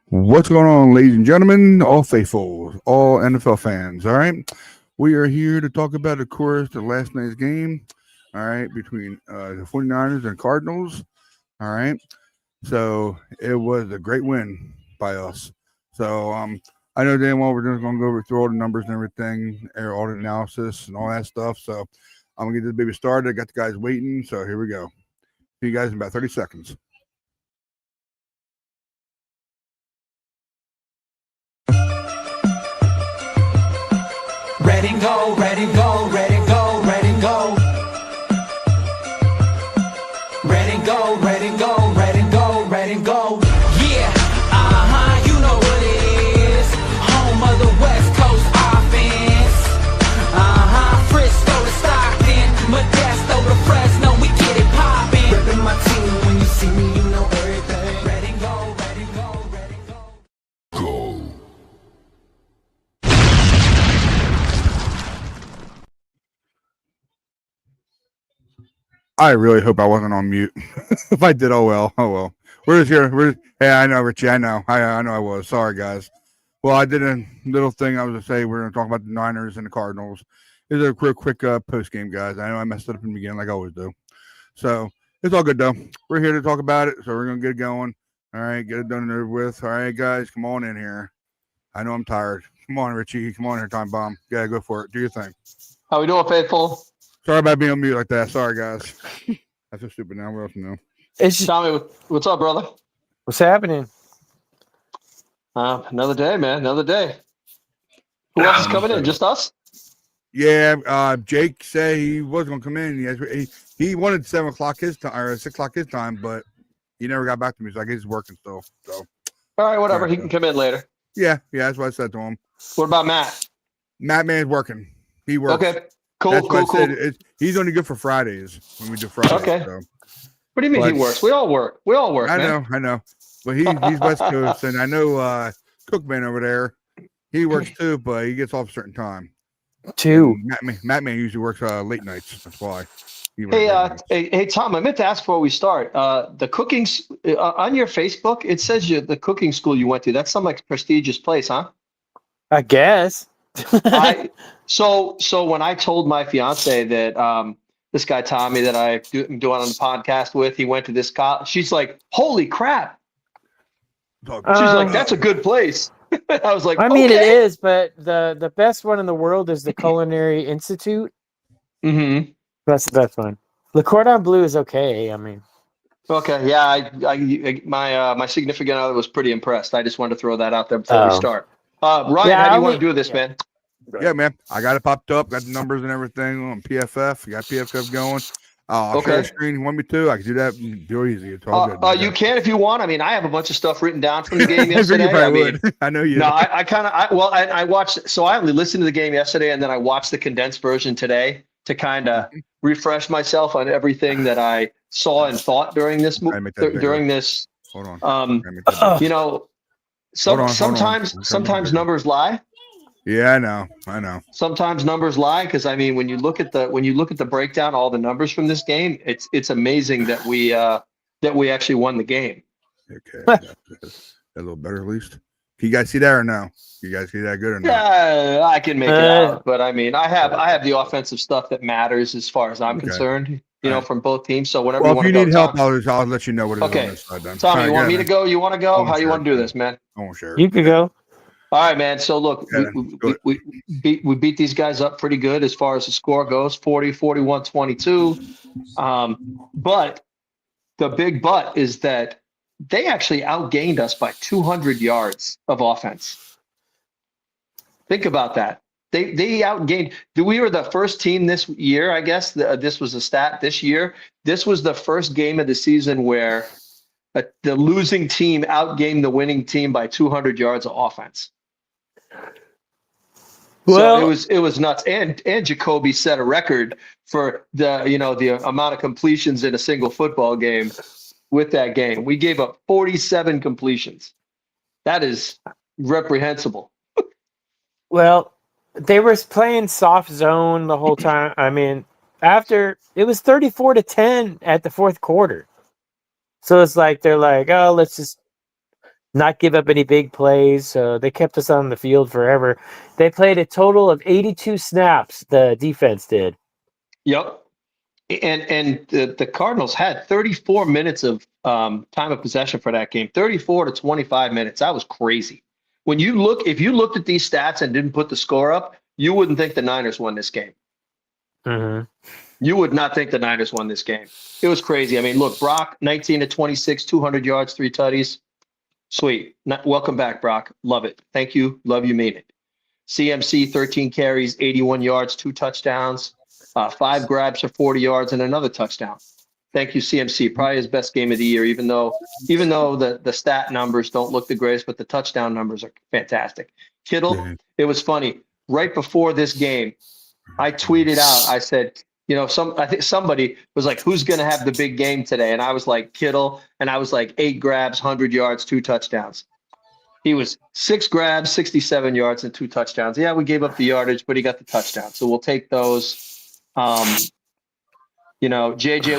What's going on, ladies and gentlemen, all faithful, all NFL fans? All right, we are here to talk about, of course, the last night's game. All right, between the 49ers and Cardinals. All right, so it was a great win by us. So I know damn well we're just going to go through all the numbers and everything, all the analysis and all that stuff. So I'm gonna get this baby started. I got the guys waiting. So here we go. See you guys in about 30 seconds. Ready, go, ready, go, ready, go, ready, go. Ready, go, ready, go, ready, go, ready, go. Yeah, you know what it is. Home of the West Coast offense. Frisco to Stockton, Modesto to Fresno, we get it poppin'. Reppin' my team, when you see me, you know everything. Ready, go, ready, go, ready, go. Go. I really hope I wasn't on mute. If I did, oh well. We're just here. Hey, I know, Richie. I know. I know I was. Sorry, guys. Well, I did a little thing. I was going to say we're going to talk about the Niners and the Cardinals. This is a quick post game, guys. I know I messed it up in the beginning, like I always do. So it's all good though. We're here to talk about it, so we're going to get it going. All right, get it done and over with. All right, guys, come on in here. I know I'm tired. Come on, Richie. Come on here, Time Bomb. Yeah, go for it. Do your thing. How we doing, faithful? Sorry about being on mute like that. Sorry, guys. That's so stupid now. What else you know? It's Tommy. What's up, brother? What's happening? Another day, man. Another day. Who else is coming in? Just us? Yeah, Jake said he was going to come in. He wanted 7 o'clock his time or 6 o'clock his time, but he never got back to me. So I guess he's working still. So all right, whatever. He can come in later. Yeah, that's what I said to him. What about Matt? Matt man's working. He works. Okay, cool. He's only good for Fridays when we do Fridays. Okay. So. What do you mean he works? We all work. We all work. I man. know. But he's West Coast, and I know Cookman over there. He works too, but he gets off a certain time. Matt Man usually works late nights. That's why. Hey, Tom. I meant to ask before we start. The cooking on your Facebook, it says the cooking school you went to. That's some like prestigious place, huh? I guess. So when I told my fiance that this guy Tommy that I'm doing on the podcast with, he went to this college. She's like, "Holy crap!" She's like, "That's a good place." I was like, I mean, it is, but the best one in the world is the Culinary Institute. Mm-hmm. That's the best one. Le Cordon Bleu is okay. I mean, okay, yeah. My significant other was pretty impressed. I just wanted to throw that out there before we start. Ryan, how do you want to do this, man? Yeah, man. I got it popped up. Got the numbers and everything on PFF. Got PFF going. I'll share the screen. You want me to? I can do that. Do it easy. It's all good. You can if you want. I mean, I have a bunch of stuff written down from the game yesterday. I know you. No, I watched. So I only listened to the game yesterday, and then I watched the condensed version today to kind of refresh myself on everything that I saw and thought during this. Hold on. Sometimes numbers lie. Yeah, I know. Sometimes numbers lie because I mean, when you look at the breakdown, all the numbers from this game, it's amazing that we actually won the game. Okay, a little better at least. Can you guys see that or no? You guys see that good or not? Yeah, I can make it out, but I mean, I have the offensive stuff that matters as far as I'm concerned. From both teams. So whenever if you need help, I'll let you know what it is on this side. Then. Tommy, you want me to go? You want to go? How you want to do this, man? I won't share. You can go. All right, man. So look, we beat these guys up pretty good as far as the score goes, 40, 41, 22. But the big but is that they actually outgained us by 200 yards of offense. Think about that. They outgained. We were the first team this year, I guess. This was a stat this year. This was the first game of the season where the losing team outgained the winning team by 200 yards of offense. Well, so it was nuts, and Jacoby set a record for the amount of completions in a single football game. With that game, we gave up 47 completions. That is reprehensible. Well, they were playing soft zone the whole time. I mean, after it was 34-10 at the fourth quarter, so it's like they're like, oh, let's just not give up any big plays. So they kept us on the field forever. They played a total of 82 snaps. The defense did. Yep. And the Cardinals had 34 minutes of time of possession for that game, 34 to 25 minutes. That was crazy. If you looked at these stats and didn't put the score up, you wouldn't think the Niners won this game. Mm-hmm. You would not think the Niners won this game. It was crazy. I mean, look, Brock, 19 to 26, 200 yards, 3 tutties. Sweet. Welcome back, Brock. Love it. Thank you. Love you. Mean it. CMC, 13 carries, 81 yards, 2 touchdowns, 5 grabs for 40 yards, and another touchdown. Thank you, CMC. Probably his best game of the year, even though the stat numbers don't look the greatest, but the touchdown numbers are fantastic. Kittle, It was funny. Right before this game, I tweeted out, I said, I think somebody was like, who's going to have the big game today? And I was like, Kittle. And I was like, 8 grabs, 100 yards, 2 touchdowns. He was 6 grabs, 67 yards, and 2 touchdowns. Yeah, we gave up the yardage, but he got the touchdown. So we'll take those. JJ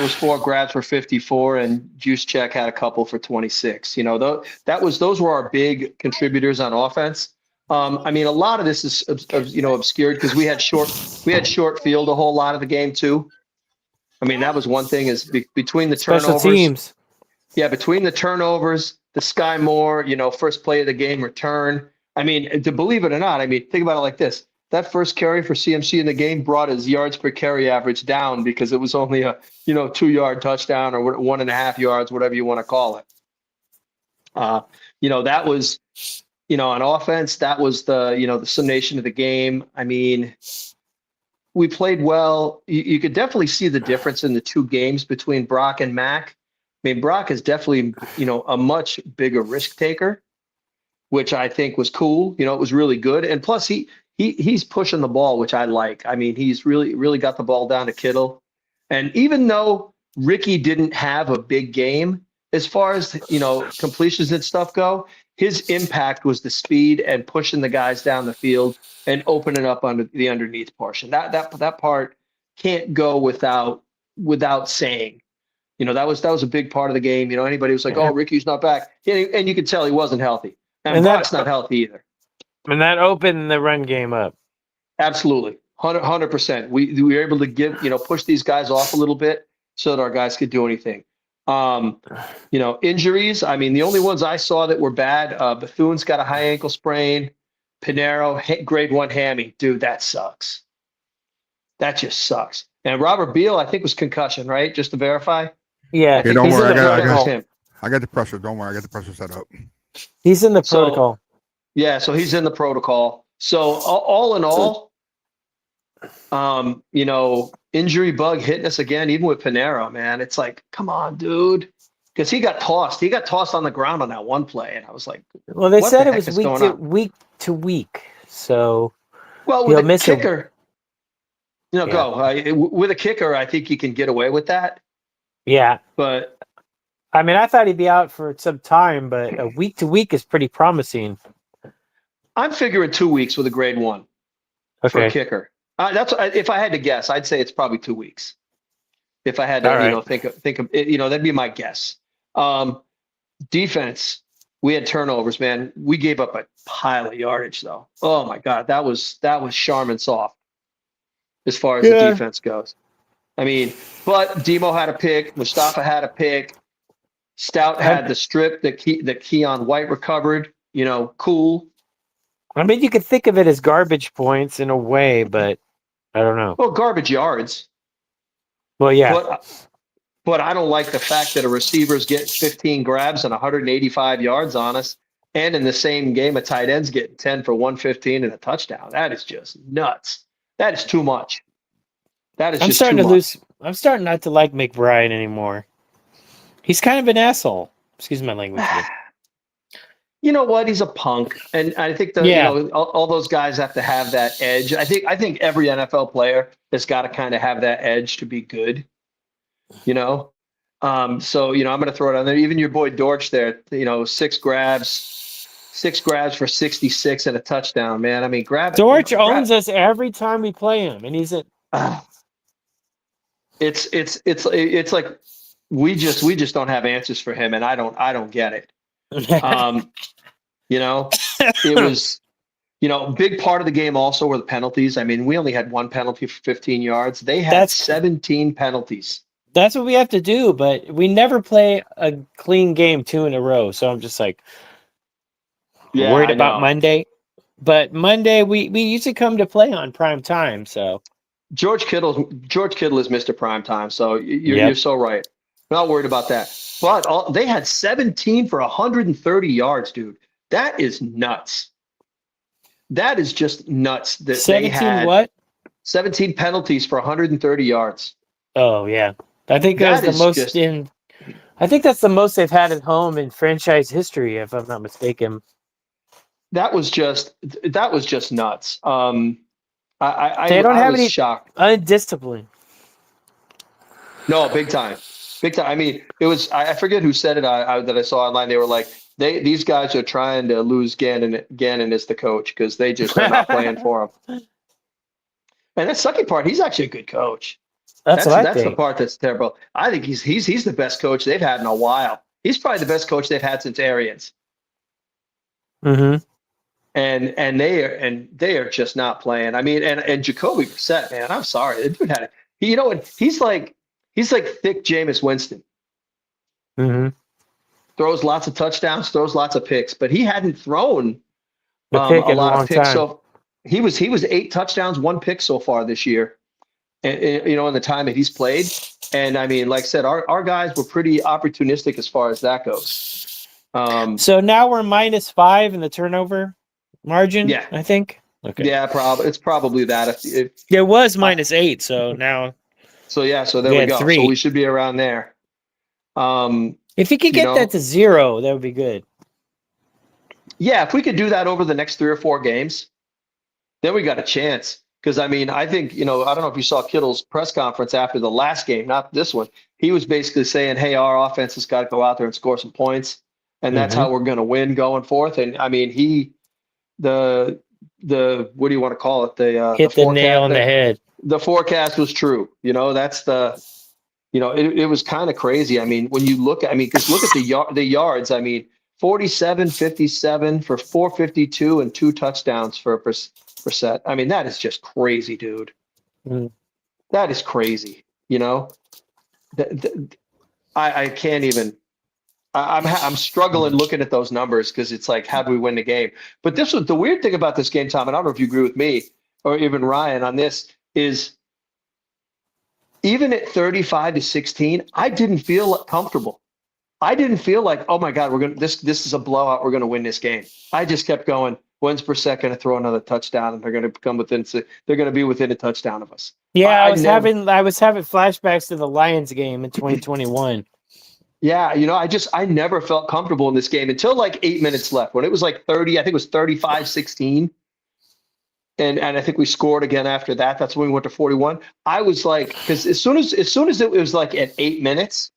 was 4 grabs for 54, and Juszczyk had a couple for 26. Those were our big contributors on offense. I mean, a lot of this is obscured because we had short field a whole lot of the game too. I mean, that was one thing is between the turnovers. Special teams. Yeah, between the turnovers, the Sky Moore, first play of the game return. I mean, to believe it or not, I mean, think about it like this. That first carry for CMC in the game brought his yards per carry average down because it was only a 2-yard touchdown or 1.5 yards, whatever you want to call it. That was, on offense, that was the summation of the game. I mean, we played well. You could definitely see the difference in the 2 games between Brock and Mac. I mean, Brock is definitely, a much bigger risk taker, which I think was cool. It was really good. And plus he's pushing the ball, which I like. I mean, he's really got the ball down to Kittle. And even though Ricky didn't have a big game, as far as, completions and stuff go, his impact was the speed and pushing the guys down the field and opening up under the underneath portion. That part can't go without saying. That was a big part of the game. Anybody was like, "Oh, Ricky's not back," and you could tell he wasn't healthy, and Brock's not healthy either. And that opened the run game up. Absolutely, 100%. We were able to push these guys off a little bit so that our guys could do anything. Injuries. I mean, the only ones I saw that were bad. Bethune's got a high ankle sprain. Pinero, grade 1 hammy. Dude, that sucks. That just sucks. And Robert Beal, I think, was concussion, right? Just to verify. Yeah. Don't worry. I got the pressure. Don't worry. I got the pressure set up. He's in the protocol. Yeah, so he's in the protocol. So all in all, injury bug hitting us again, even with Pinero, man. It's like, come on, dude. Because he got tossed. He got tossed on the ground on that one play. And I was like, well, they said it was week to week. So, well, with a kicker, with a kicker, I think you can get away with that. Yeah. But I mean, I thought he'd be out for some time, but a week to week is pretty promising. I'm figuring 2 weeks with a grade 1 for a kicker. That's if I had to guess, I'd say it's probably 2 weeks. If I had to, think of it, that'd be my guess. Defense, we had turnovers, man. We gave up a pile of yardage, though. Oh my God, that was Charmin soft as far as the defense goes. I mean, but Demo had a pick, Mustafa had a pick, Stout had the strip that Keon White recovered. Cool. I mean, you could think of it as garbage points in a way, but I don't know. Well, garbage yards. Well, yeah. But I don't like the fact that a receiver's getting 15 grabs and 185 yards on us, and in the same game, a tight end's getting 10 for 115 and a touchdown. That is just nuts. That is too much. That is I'm just starting too to much. lose. I'm starting not to like McBride anymore. He's kind of an asshole. Excuse my language. You know what? He's a punk, and I think all those guys have to have that edge. I think every NFL player has got to kind of have that edge to be good. So I'm going to throw it on there. Even your boy Dortch there, 6 grabs for 66 and a touchdown. Man, I mean, Dortch owns us every time we play him, and he's it's like we just don't have answers for him, and I don't get it. You know, it was, big part of the game also were the penalties. I mean, we only had one penalty for 15 yards. They had 17 penalties. That's what we have to do, but we never play a clean game 2 in a row. So I'm just like worried about Monday. But Monday we usually come to play on prime time. So George Kittle is Mr. Prime Time. So you're so right. Not worried about that. But they had 17 for 130 yards, dude. That is nuts. That is just nuts. That 17 they had what? 17 penalties for 130 yards. Oh yeah, I think that's the most I think that's the most they've had at home in franchise history, if I'm not mistaken. That was just nuts. They don't I have was any shocked. undisciplined. No, big time. Big time. I mean, it was, I forget who said it that I saw online. They were like, these guys are trying to lose Gannon as the coach because they're not playing for him. And the second part, he's actually a good coach. That's the part that's terrible. I think he's the best coach they've had in a while. He's probably the best coach they've had since Arians. Mm-hmm. And they are just not playing. I mean, and Jacoby Brissett, man, I'm sorry. The dude had it. He's like thick Jameis Winston. Mm-hmm. Throws lots of touchdowns, throws lots of picks, but he hadn't thrown a lot of picks. Time. So he was 8 touchdowns, 1 pick so far this year. And, in the time that he's played. And I mean, like I said, our guys were pretty opportunistic as far as that goes. So now we're -5 in the turnover margin. Yeah, I think. Okay. Yeah, it's probably that. If it was -8, so now. So there we go. 3. So we should be around there. If you could get that to 0, that would be good. Yeah, if we could do that over the next 3 or 4 games, then we got a chance. Because, I mean, I think, I don't know if you saw Kittle's press conference after the last game, not this one. He was basically saying, hey, our offense has got to go out there and score some points. And that's how we're going to win going forth. And, I mean, the what do you want to call it? Hit the nail on the head. The forecast was true. That's it was kind of crazy. I mean, when you look at, because look at the yards. I mean, 47, 57 for 452 and 2 touchdowns for Brissett. I mean, that is just crazy, dude. That is crazy. I can't even. I'm struggling looking at those numbers because it's like, how do we win the game? But this was the weird thing about this game, Tom. And I don't know if you agree with me or even Ryan on this. Is even at 35-16, I didn't feel comfortable. I didn't feel like, oh my God, this is a blowout. We're going to win this game. I just kept going. When's Brissett going to throw another touchdown? And they're going to be within a touchdown of us. Yeah, I was having flashbacks to the Lions game in 2021. Yeah, I never felt comfortable in this game until like 8 minutes left when it was like 30. I think it was 35-16. And I think we scored again after that. That's when we went to 41. I was like, because as soon as it was like at 8 minutes,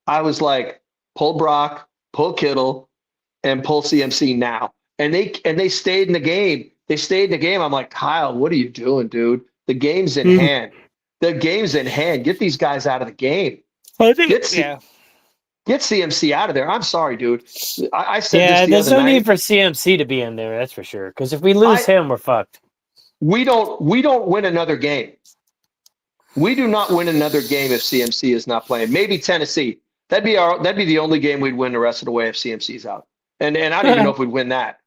I was like, pull Brock, pull Kittle, and pull CMC now. And they stayed in the game. I'm like, Kyle, what are you doing, dude? The game's in hand. The game's in hand. Get these guys out of the game. I think, Get CMC out of there. I'm sorry, dude. I said this there's no need for CMC to be in there. That's for sure. Because if we lose him, we're fucked. We don't win another game. We do not win another game if CMC is not playing. Maybe Tennessee. That'd be the only game we'd win the rest of the way if CMC's out. And I don't even know if we'd win that.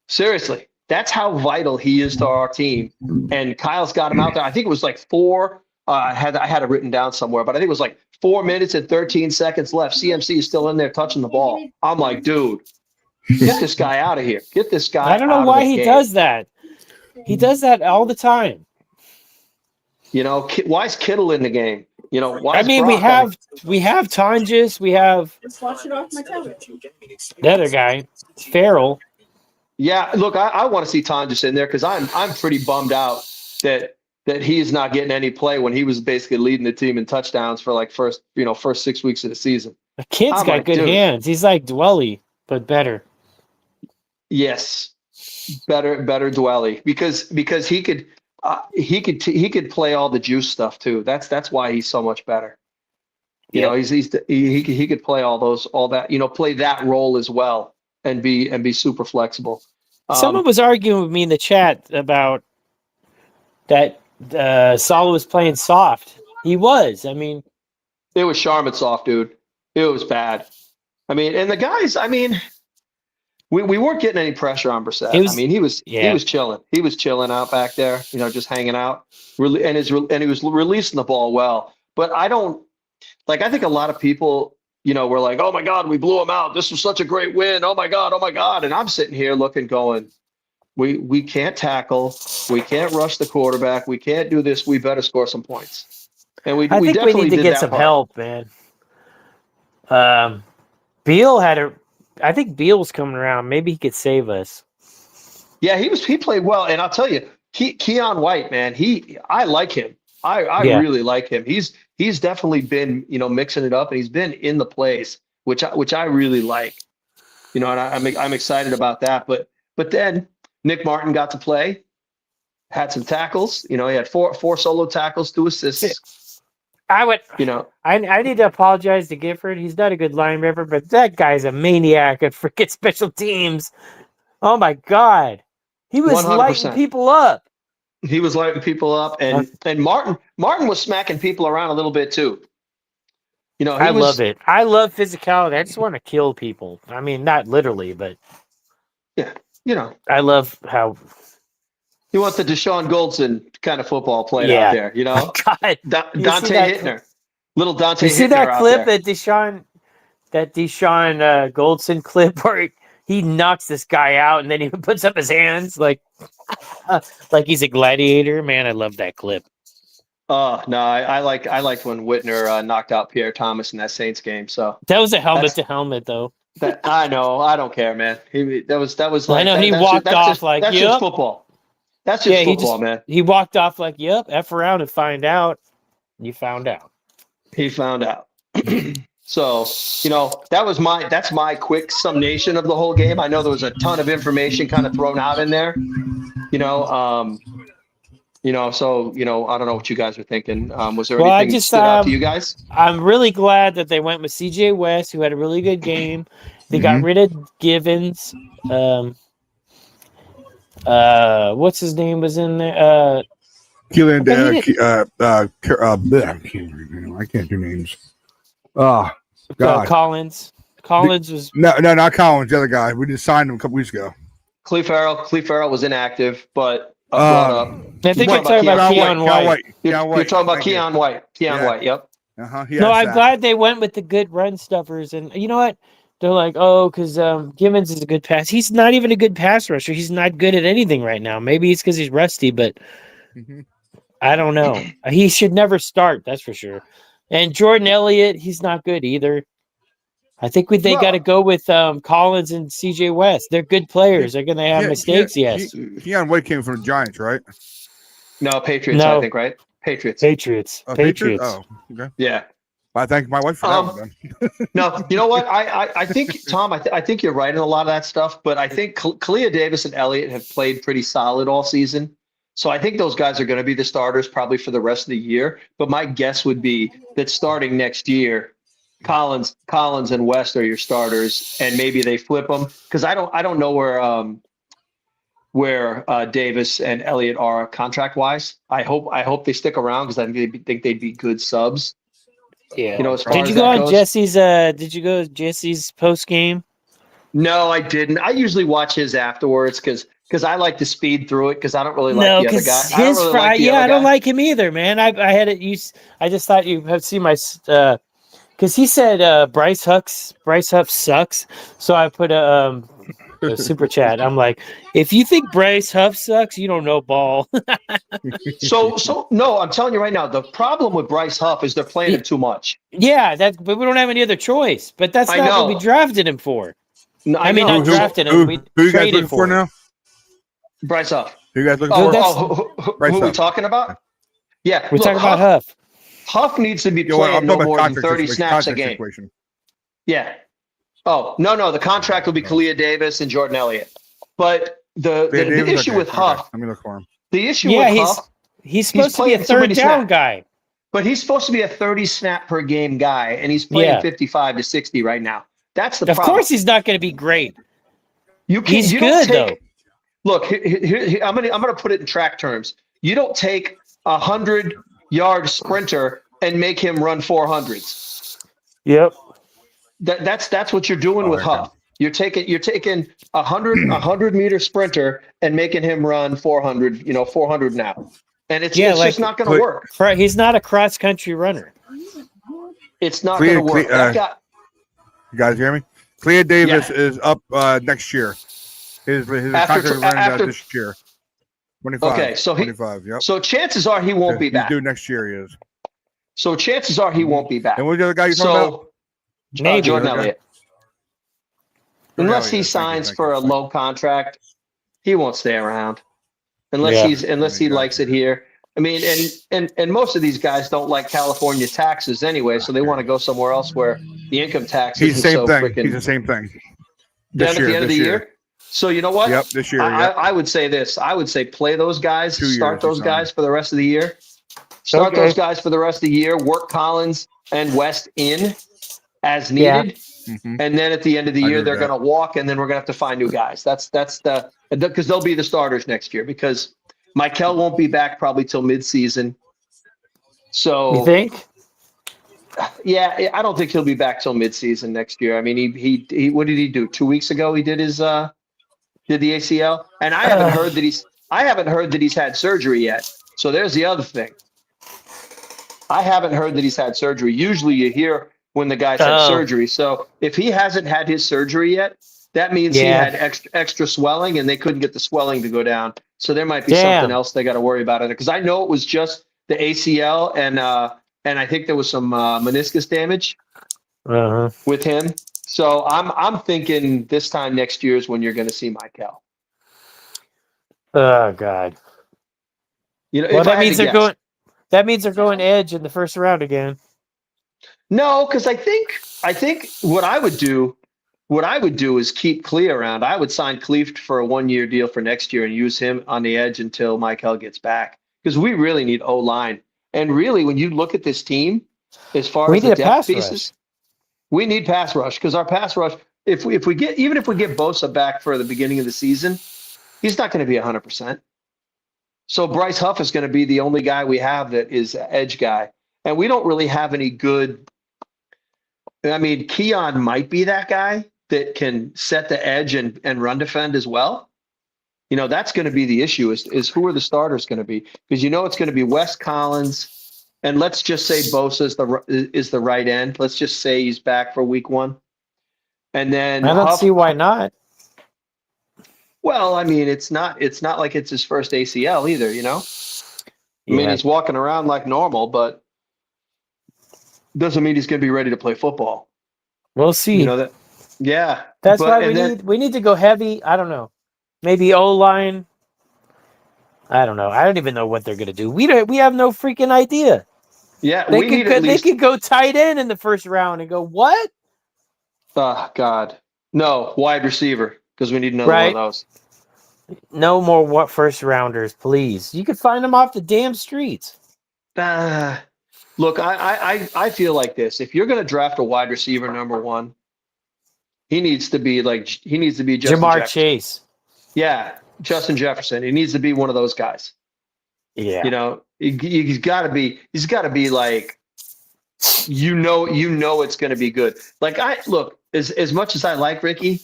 Seriously, that's how vital he is to our team. And Kyle's got him out there. I think it was like 4. I had it written down somewhere, but I think it was like 4 minutes and 13 seconds left. CMC is still in there touching the ball. I'm like, dude, get this guy out of here. Get this guy. I don't know why he does that. He does that all the time. Why is Kittle in the game? Why? I mean, we have Tonjes. We have. Just watch it off my television. The other guy, Farrell. Yeah, look, I want to see Tonjes in there because I'm pretty bummed out that he's not getting any play when he was basically leading the team in touchdowns for like first 6 weeks of the season. The kid's got good hands. He's like Dwelly, but better. Yes, better Dwelly because he could play all the juice stuff too. That's why he's so much better. You know, he could play all that, play that role as well and be super flexible. Someone was arguing with me in the chat about that Salah was playing soft. He was. I mean, it was Charmin soft, dude. It was bad. I mean, and the guys, I mean, we weren't getting any pressure on Brissett. I mean, he was chilling. He was chilling out back there, just hanging out. Really, and he was releasing the ball well. But I think a lot of people, were like, "Oh my God, we blew him out. This was such a great win. Oh my God, oh my God." And I'm sitting here going, we can't tackle, we can't rush the quarterback, we can't do this. We better score some points. And I think we need to get some help, man. Beal I think Beal's coming around. Maybe he could save us. Yeah, he played well, and I'll tell you, Keon White, man, I like him. I really like him. He's definitely been, mixing it up, and he's been in the plays, which I really like. And I'm excited about that. But then Nick Martin got to play, had some tackles. He had four solo tackles, 2 assists. I need to apologize to Gifford. He's not a good linebacker, but that guy's a maniac at freaking special teams. Oh my God. He was 100%. Lighting people up. He was lighting people up, and Martin was smacking people around a little bit too. I love it. I love physicality. I just want to kill people. I mean, not literally, but yeah, I love how you want the Deshaun Goldson kind of football played out there. God, Dante Hittner, little Dante. You see that clip that Deshaun Goldson clip where he knocks this guy out and then he puts up his hands like he's a gladiator. Man, I love that clip. Oh no, I liked when Whitner knocked out Pierre Thomas in that Saints game. So that was a helmet to helmet though. I know, I don't care, man. That was like, I know he walked off like that's just football. That's just football, man. He walked off like, "Yep, F around and find out." You found out. He found out. So, that's my quick summation of the whole game. I know there was a ton of information kind of thrown out in there. So, I don't know what you guys were thinking. Was there anything that stood out to you guys? I'm really glad that they went with CJ West, who had a really good game. They got rid of Givens. What's his name was in there? Keelan, I can't do names. Oh, God. Collins was no, not Collins. The other guy. We just signed him a couple weeks ago. Cleve Farrell was inactive, but brought up. I think you're talking about Keon White. You're talking about Keon White. Keon White. Yep. No, I'm glad they went with the good run stuffers, and you know what? They're like, because Gibbons is a good pass. He's not even a good pass rusher. He's not good at anything right now. Maybe it's because he's rusty, but I don't know. He should never start. That's for sure. And Jordan Elliott, he's not good either. I think they got to go with Collins and CJ West. They're good players. They're going to have mistakes, yes. Keon White came from the Giants, right? No, Patriots, I think, right? Patriots. Oh, Patriots? Oh, okay. Yeah. I thank my wife for that one. No, you know what? I think, Tom, I think you're right in a lot of that stuff, but I think Kalia Davis and Elliott have played pretty solid all season. So I think those guys are going to be the starters probably for the rest of the year. But my guess would be that starting next year, Collins and West are your starters, and maybe they flip them because I don't know where Davis and Elliott are contract wise. I hope they stick around because I think they'd be good subs. Yeah. Did you go on Jesse's? Did you go to Jesse's post game? No, I didn't. I usually watch his afterwards because I like to speed through it because I don't really like the other guy. I don't like him either, man. I had it. I just thought you have seen my because he said Bryce Huff sucks. So I put a super chat. I'm like, if you think Bryce Huff sucks, you don't know ball. so no, I'm telling you right now, the problem with Bryce Huff is they're playing him too much. Yeah, but we don't have any other choice. But that's not what we drafted him for. No, I mean, not drafted him. We who you guys looking for now? Bryce Huff. Who you guys looking for? Who are we talking about? Yeah, we're talking about Huff. Huff needs to be playing no more than 30 snaps a game. Yeah. Oh, no. The contract will be Kalia Davis and Jordan Elliott. But the issue with Huff. Let me look for him. The issue with Huff. He's supposed to be a third down guy. But he's supposed to be a 30 snap per game guy, and he's playing 55 to 60 right now. That's the problem. Of course, he's not going to be great. He's good though. Look, I'm gonna put it in track terms. You don't take 100-yard sprinter and make him run 400s. Yep. That's what you're doing with Huff. You're taking a 100-meter sprinter and making him run 400. 400 now, and it's just not going to work. He's not a cross country runner. It's not going to work. You guys hear me? Clea Davis is up next year. His contract runs out this year. 25. Okay, so 25. Yep. So chances are he won't be back. He's due next year. He is. So chances are he won't be back. And what's the other guy you're talking about? Jordan Elliott. Unless he signs for a low contract, he won't stay around. Unless he likes it here. I mean, and most of these guys don't like California taxes anyway, so they want to go somewhere else where the income tax is so freaking. He's the same thing. Then at the end of the year. So you know what? Yep, this year. I would say this. I would say play those guys, start those guys for the rest of the year. Start those guys for the rest of the year. Work Collins and West in as needed. And then at the end of the year, they're going to walk, and then we're going to have to find new guys. That's because they'll be the starters next year because Michael won't be back probably till midseason. So you think? Yeah, I don't think he'll be back till midseason next year. I mean, he what did he do? 2 weeks ago, he did the ACL, and I haven't heard that he's had surgery yet. So there's the other thing. I haven't heard that he's had surgery. Usually, you hear when the guy's had surgery. So if he hasn't had his surgery yet, that means he had extra swelling, and they couldn't get the swelling to go down. So there might be something else they got to worry about in it. Because I know it was just the ACL, and I think there was some meniscus damage with him. So I'm thinking this time next year is when you're going to see Michael. Oh God! Well, that means they're going. That means they're going edge in the first round again. No, because I think what I would do is keep Clea around. I would sign Clea for a 1-year deal for next year and use him on the edge until Michael gets back. Because we really need O-line. And really, when you look at this team, as far as the depth pieces, we need pass rush. Because our pass rush, if we get Bosa back for the beginning of the season, he's not going to be 100%. So Bryce Huff is going to be the only guy we have that is an edge guy. And we don't really have any good. I mean, Keon might be that guy that can set the edge and run defend as well. That's going to be the issue is who are the starters going to be? Because it's going to be Wes Collins, and let's just say Bosa is the right end. Let's just say he's back for week 1. And then I don't see why not. Well, I mean, it's not like it's his first ACL either, I mean, he's walking around like normal, but doesn't mean he's going to be ready to play football. We'll see. That. Yeah. That's why we need to go heavy. I don't know. Maybe O-line. I don't know. I don't even know what they're going to do. We have no freaking idea. Yeah, they could go tight end in the first round and go, what? Oh, God. No, wide receiver, because we need another one of those. No more first rounders, please. You could find them off the damn streets. Look, I feel like this. If you're going to draft a wide receiver number 1, he needs to be Justin Jamar Jefferson. Chase. Yeah, Justin Jefferson. He needs to be one of those guys. Yeah. He's got to be like, it's going to be good. Like as much as I like Ricky,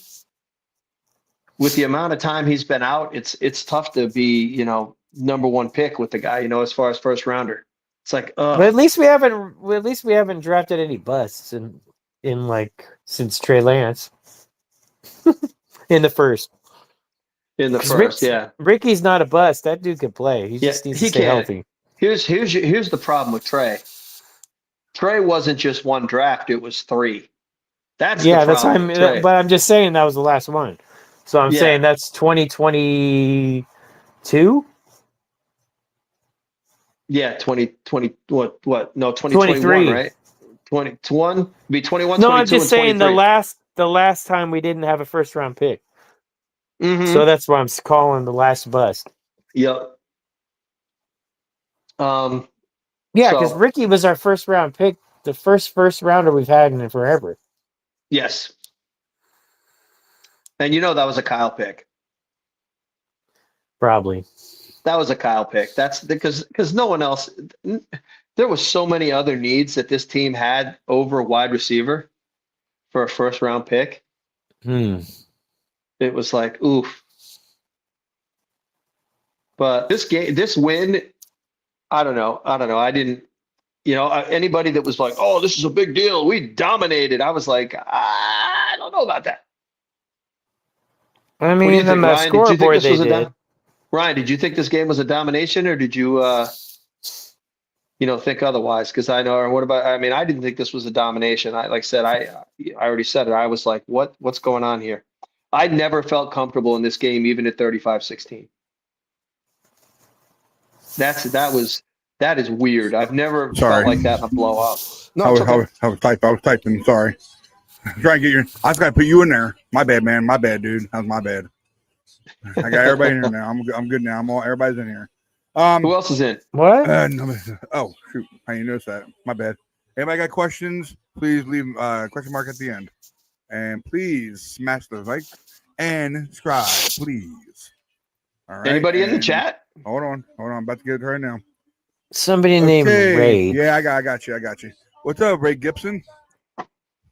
with the amount of time he's been out, it's tough to be, number 1 pick with the guy, as far as first rounder. It's like, but at least we haven't drafted any busts since Trey Lance in the first. In the first, yeah. Ricky's not a bust. That dude can play. He just needs to stay healthy. Here's the problem with Trey. Trey wasn't just 1 draft; it was 3. That's but I'm just saying that was the last one. So I'm saying that's 2022. Yeah, 2020. What? No, 2021, right? 2021 be 21. No, I'm just saying the last time we didn't have a first round pick. Mm-hmm. So that's why I'm calling the last bust. Yep. Yeah, because Ricky was our first round pick, the first rounder we've had in forever. Yes. And that was a Kyle pick. Probably. That was a Kyle pick. That's because no one else. There was so many other needs that this team had over wide receiver for a first round pick. It was like, oof. But this win, I don't know. I didn't, anybody that was like, oh, this is a big deal. We dominated. I was like, I don't know about that. I mean, on the scoreboard they did. Ryan, did you think this game was a domination, or did you, think otherwise? Because I know. Or what about? I mean, I didn't think this was a domination. I already said it. I was like, what's going on here? I never felt comfortable in this game, even at 35-16. That is weird. I've never felt like that in a blowout. No, I was typing. Sorry. I'm trying to get I've got to put you in there. My bad, man. My bad, dude. That was my bad. I got everybody in here now. I'm good now. Everybody's in here. Who else is in? What? Oh shoot! I didn't notice that. My bad. Anybody got questions? Please leave question mark at the end, and please smash the like and subscribe, please. All right. Anybody in the chat? Hold on. I'm about to get it right now. Somebody named Ray. Yeah, I got you. What's up, Ray Gibson?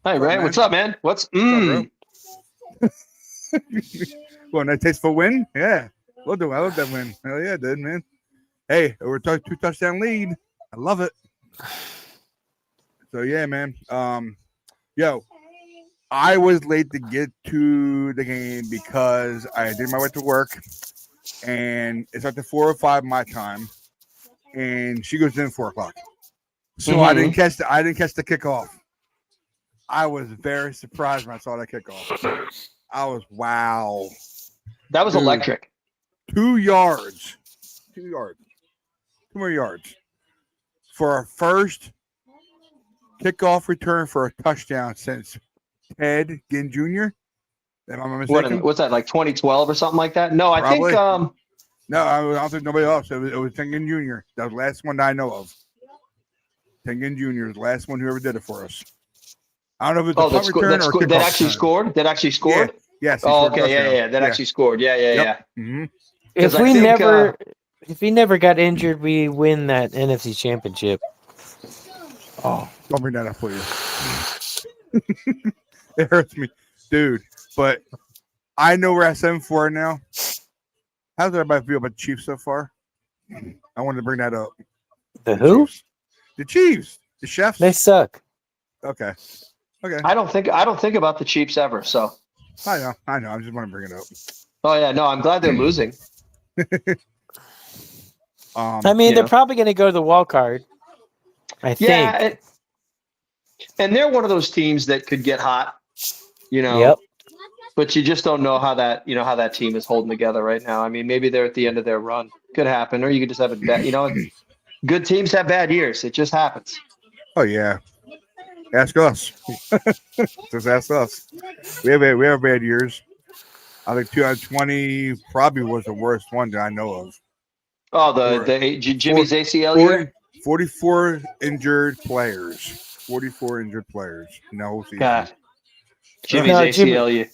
Hi, Ray. What's up, man? What's up, Well, that tasteful win? Yeah. We'll do. I love that win. Hell yeah, dude, man. Hey, we're 2-touchdown lead. I love it. So yeah, man. I was late to get to the game because I did my way to work, and it's at the 4 or 5 my time, and she goes in at 4 o'clock. So I didn't catch the kickoff. I was very surprised when I saw that kickoff. I was wow. That was electric. 2 yards. 2 yards. 2 more yards. For our first kickoff return for a touchdown since Ted Ginn Jr. Am I mistaken? What's that, like 2012 or something like that? No, Probably. I think no, I don't think nobody else. It was Ted Ginn Jr. That was the last one that I know of. Ted Ginn Jr. was the last one who ever did it for us. I don't know if it's a punt return or that actually scored. That actually scored. Yeah. Yes. Oh, okay. Yeah. That actually scored. Yeah. Mm-hmm. If we never got injured, we win that NFC Championship. Oh, don't bring that up, please. It hurts me, dude. But I know we're at 7-4 now. How does everybody feel about the Chiefs so far? I wanted to bring that up. The who? Chiefs. The Chiefs. The Chefs. They suck. Okay. I don't think about the Chiefs ever. So I know. I just want to bring it up. Oh yeah, no, I'm glad they're losing. I mean, they're probably going to go to the wild card. I think. Yeah, and they're one of those teams that could get hot. Yep. But you just don't know how that how that team is holding together right now. I mean, maybe they're at the end of their run. Could happen, or you could just have a bad. Good teams have bad years. It just happens. Oh yeah. Ask us. Just ask us. We have bad years. I think 2020 probably was the worst one that I know of. Oh, Jimmy's ACL year? 44 injured players. 44 injured players in the whole season. God. Jimmy's ACL year.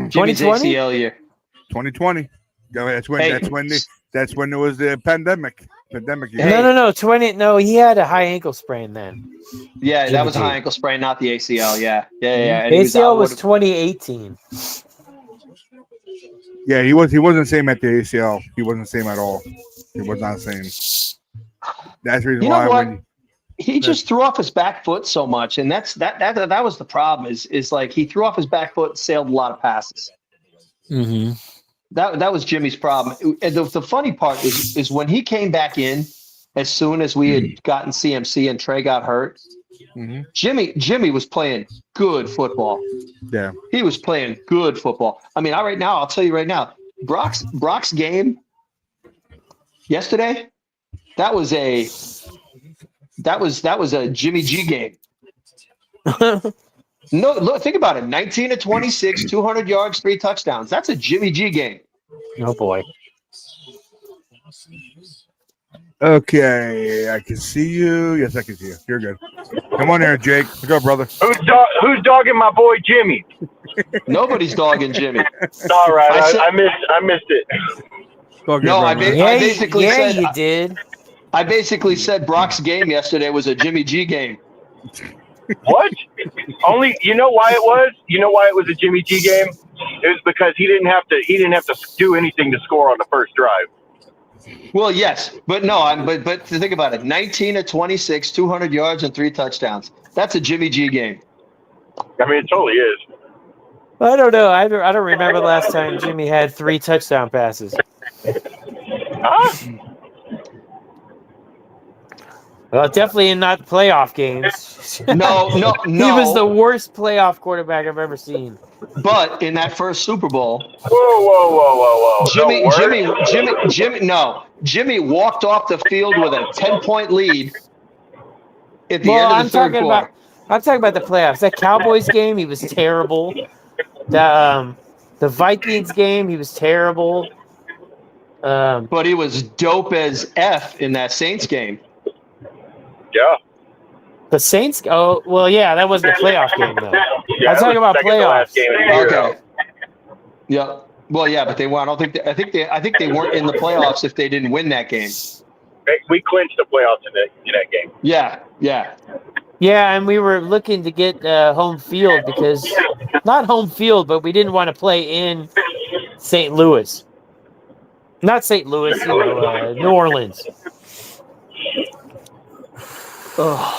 Jimmy's ACL year. 2020. That's when there was the pandemic. Year. No. 20. No, he had a high ankle sprain then. Yeah, that was a high ankle sprain, not the ACL. Yeah. And ACL was 2018. Yeah, he wasn't the same at the ACL. He wasn't the same at all. He was not the same. That's the reason why he just threw off his back foot so much, and that was the problem. Is like he threw off his back foot and sailed a lot of passes. Mm-hmm. That was Jimmy's problem. And the funny part is when he came back in, as soon as we had gotten CMC and Trey got hurt, Jimmy was playing good football. Yeah, he was playing good football. I mean, I'll tell you right now, Brock's game yesterday, that was a Jimmy G game. No, look, think about it. 19-26, 200 yards, 3 touchdowns. That's a Jimmy G game. Oh boy. Okay, I can see you. Yes, I can see you. You're good. Come on there, Jake. Let's go, brother. Who's dogging my boy Jimmy? Nobody's dogging Jimmy. All right, I missed it. I basically said you did. I basically said Brock's game yesterday was a Jimmy G game. What? Only you know why it was? You know why it was a Jimmy G game? It was because he didn't have to do anything to score on the first drive. Well, yes, but no, but to think about it, 19 of 26, 200 yards and 3 touchdowns. That's a Jimmy G game. I mean, it totally is. I don't know. I don't remember the last time Jimmy had 3 touchdown passes. Huh? Well, definitely not playoff games. No. He was the worst playoff quarterback I've ever seen. But in that first Super Bowl, whoa. Jimmy walked off the field with a 10-point lead at the end of the third quarter. I'm talking about the playoffs. That Cowboys game, he was terrible. The Vikings game, he was terrible. But he was dope as F in that Saints game. Yeah. The Saints? Oh, well, yeah, that wasn't a playoff game, though. Yeah, I'm talking about playoffs. Okay. Yeah. Well, yeah, but they weren't. I think they weren't in the playoffs if they didn't win that game. We clinched the playoffs in that game. Yeah. Yeah, and we were looking to get home field because not home field, but we didn't want to play in St. Louis. Not St. Louis, New Orleans. Oh.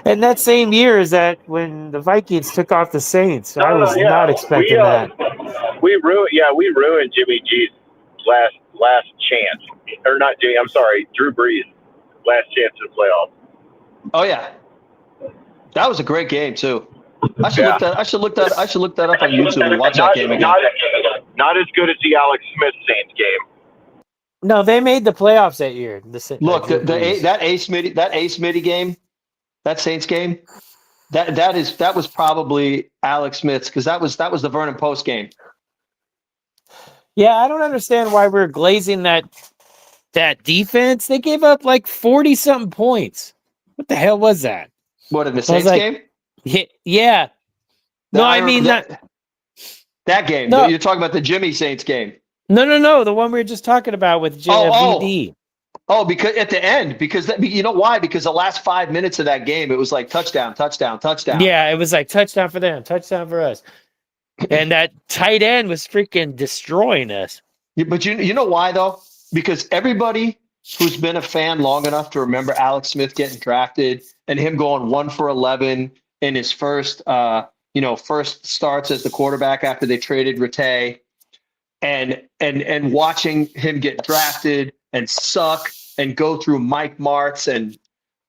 And that same year is that when the Vikings took off the Saints. I was not expecting that. We ruined Jimmy G's last chance. Or not Jimmy, I'm sorry, Drew Brees' last chance in the playoffs. Oh yeah. That was a great game too. I should look that up on YouTube and watch that game again. Not as good as the Alex Smith Saints game. No, they made the playoffs that year. Look, that Ace Mitty game, that Saints game, that was probably Alex Smith's because that was the Vernon Post game. Yeah, I don't understand why we're glazing that defense. They gave up like 40-something points. What the hell was that? What, in the Saints game? Yeah. No, I mean that game. No. You're talking about the Jimmy Saints game. No. The one we were just talking about with VD. Oh, because at the end, you know why? Because the last 5 minutes of that game, it was like touchdown. Yeah, it was like touchdown for them, touchdown for us. And that tight end was freaking destroying us. Yeah, but you know why, though? Because everybody who's been a fan long enough to remember Alex Smith getting drafted and him going 1 for 11 in his first starts as the quarterback after they traded Rattay, and watching him get drafted and suck and go through Mike Martz and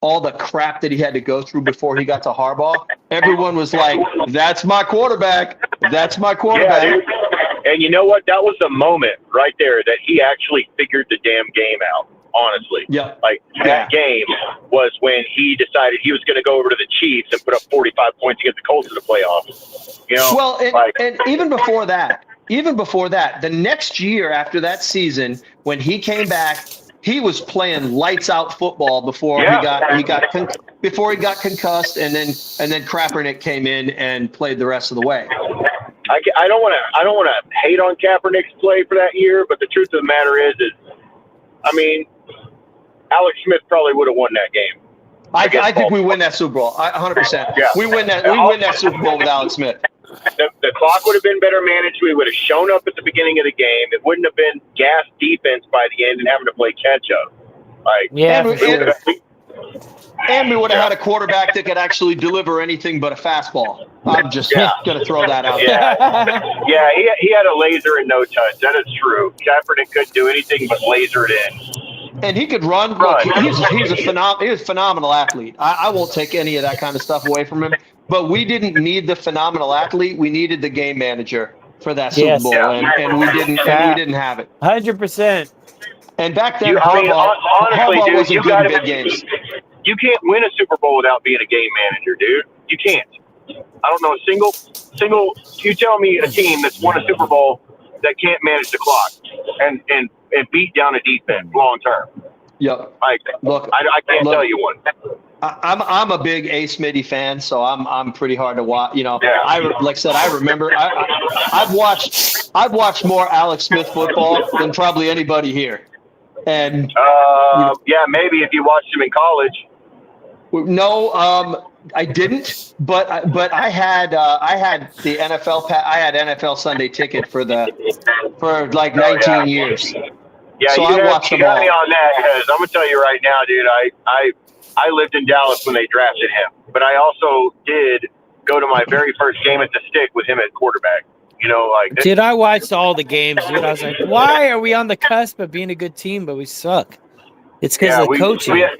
all the crap that he had to go through before he got to Harbaugh, everyone was like, that's my quarterback. That's my quarterback. Yeah, dude. And you know what? That was the moment right there that he actually figured the damn game out, honestly. Yeah. That game was when he decided he was going to go over to the Chiefs and put up 45 points against the Colts in the playoffs. You know? Well, and even before that, the next year after that season, when he came back, he was playing lights out football before he got concussed, and then Kaepernick came in and played the rest of the way. I don't want to hate on Kaepernick's play for that year, but the truth of the matter is I mean, Alex Smith probably would have won that game. I think we win that Super Bowl. 100%. Yeah. We win that Super Bowl with Alex Smith. The clock would have been better managed. We would have shown up at the beginning of the game. It wouldn't have been gas defense by the end and having to play catch up. And we would have had a quarterback that could actually deliver anything but a fastball. I'm just going to throw that out there. Yeah, he had a laser and no touch. That is true. Kaepernick couldn't do anything but laser it in. And he could run. Look, he was a phenomenal athlete. I won't take any of that kind of stuff away from him. But we didn't need the phenomenal athlete. We needed the game manager for that Super Bowl, and we didn't have it. 100%. And back then, honestly, Harbaugh dude, wasn't good in big games. You can't win a Super Bowl without being a game manager, dude. You can't. I don't know a single. You tell me a team that's won a Super Bowl that can't manage the clock and beat down a defense long term. Yep. Look, I can't tell you one. I'm a big Ace Smitty fan, so I'm pretty hard to watch. You know, Yeah. like I said, I remember I've watched more Alex Smith football than probably anybody here. And yeah, maybe if you watched him in college. No, I didn't. But I had the NFL. I had NFL Sunday ticket for like 19 years. Yeah, so I watched them all. You got me on that because I'm gonna tell you right now, dude. I lived in Dallas when they drafted him, but I also did go to my very first game at the Stick with him at quarterback. You know, like dude, I watched all the games, dude. I was like, why are we on the cusp of being a good team, but we suck? It's because of the coaching. We had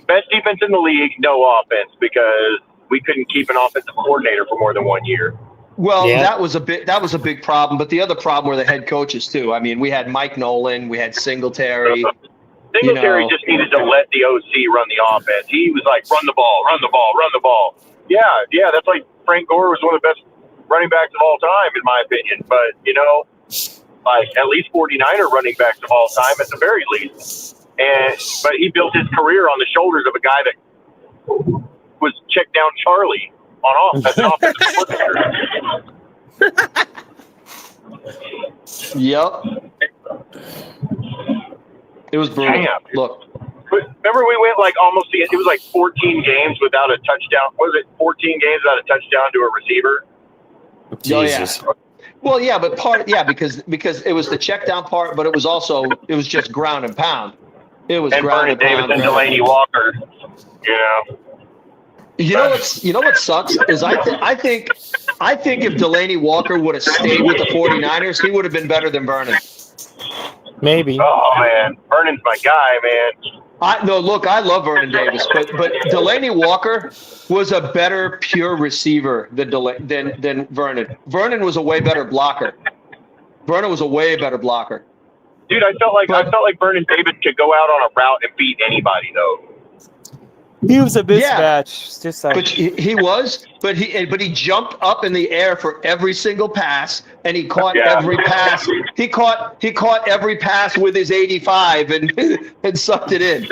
best defense in the league, no offense, because we couldn't keep an offensive coordinator for more than 1 year. Well, that was a big problem, but the other problem were the head coaches too. I mean, we had Mike Nolan, we had Singletary. Singletary just needed to let the OC run the offense. He was like, run the ball, run the ball, run the ball. Yeah, that's like Frank Gore was one of the best running backs of all time, in my opinion. But, you know, like at least 49er running backs of all time at the very least. But he built his career on the shoulders of a guy that was check down Charlie on offensive coordinator. Yep. It was brutal. Damn. Look. Remember we went like it was like 14 games without a touchdown. Was it 14 games without a touchdown to a receiver? Jesus. Oh, yeah. Well, yeah, but because it was the check down part, but it was just ground and pound. It was and ground and Davis pound. And Delaney Walker, you know. You know what sucks is I think if Delaney Walker would have stayed with the 49ers, he would have been better than Vernon. Maybe. Oh man, Vernon's my guy, man. I love Vernon Davis, but Delaney Walker was a better pure receiver than Vernon. Vernon was a way better blocker. Dude, I felt like Vernon Davis could go out on a route and beat anybody though. He was a mismatch, just like. But he jumped up in the air for every single pass, and he caught every pass. He caught every pass with his 85 and sucked it in.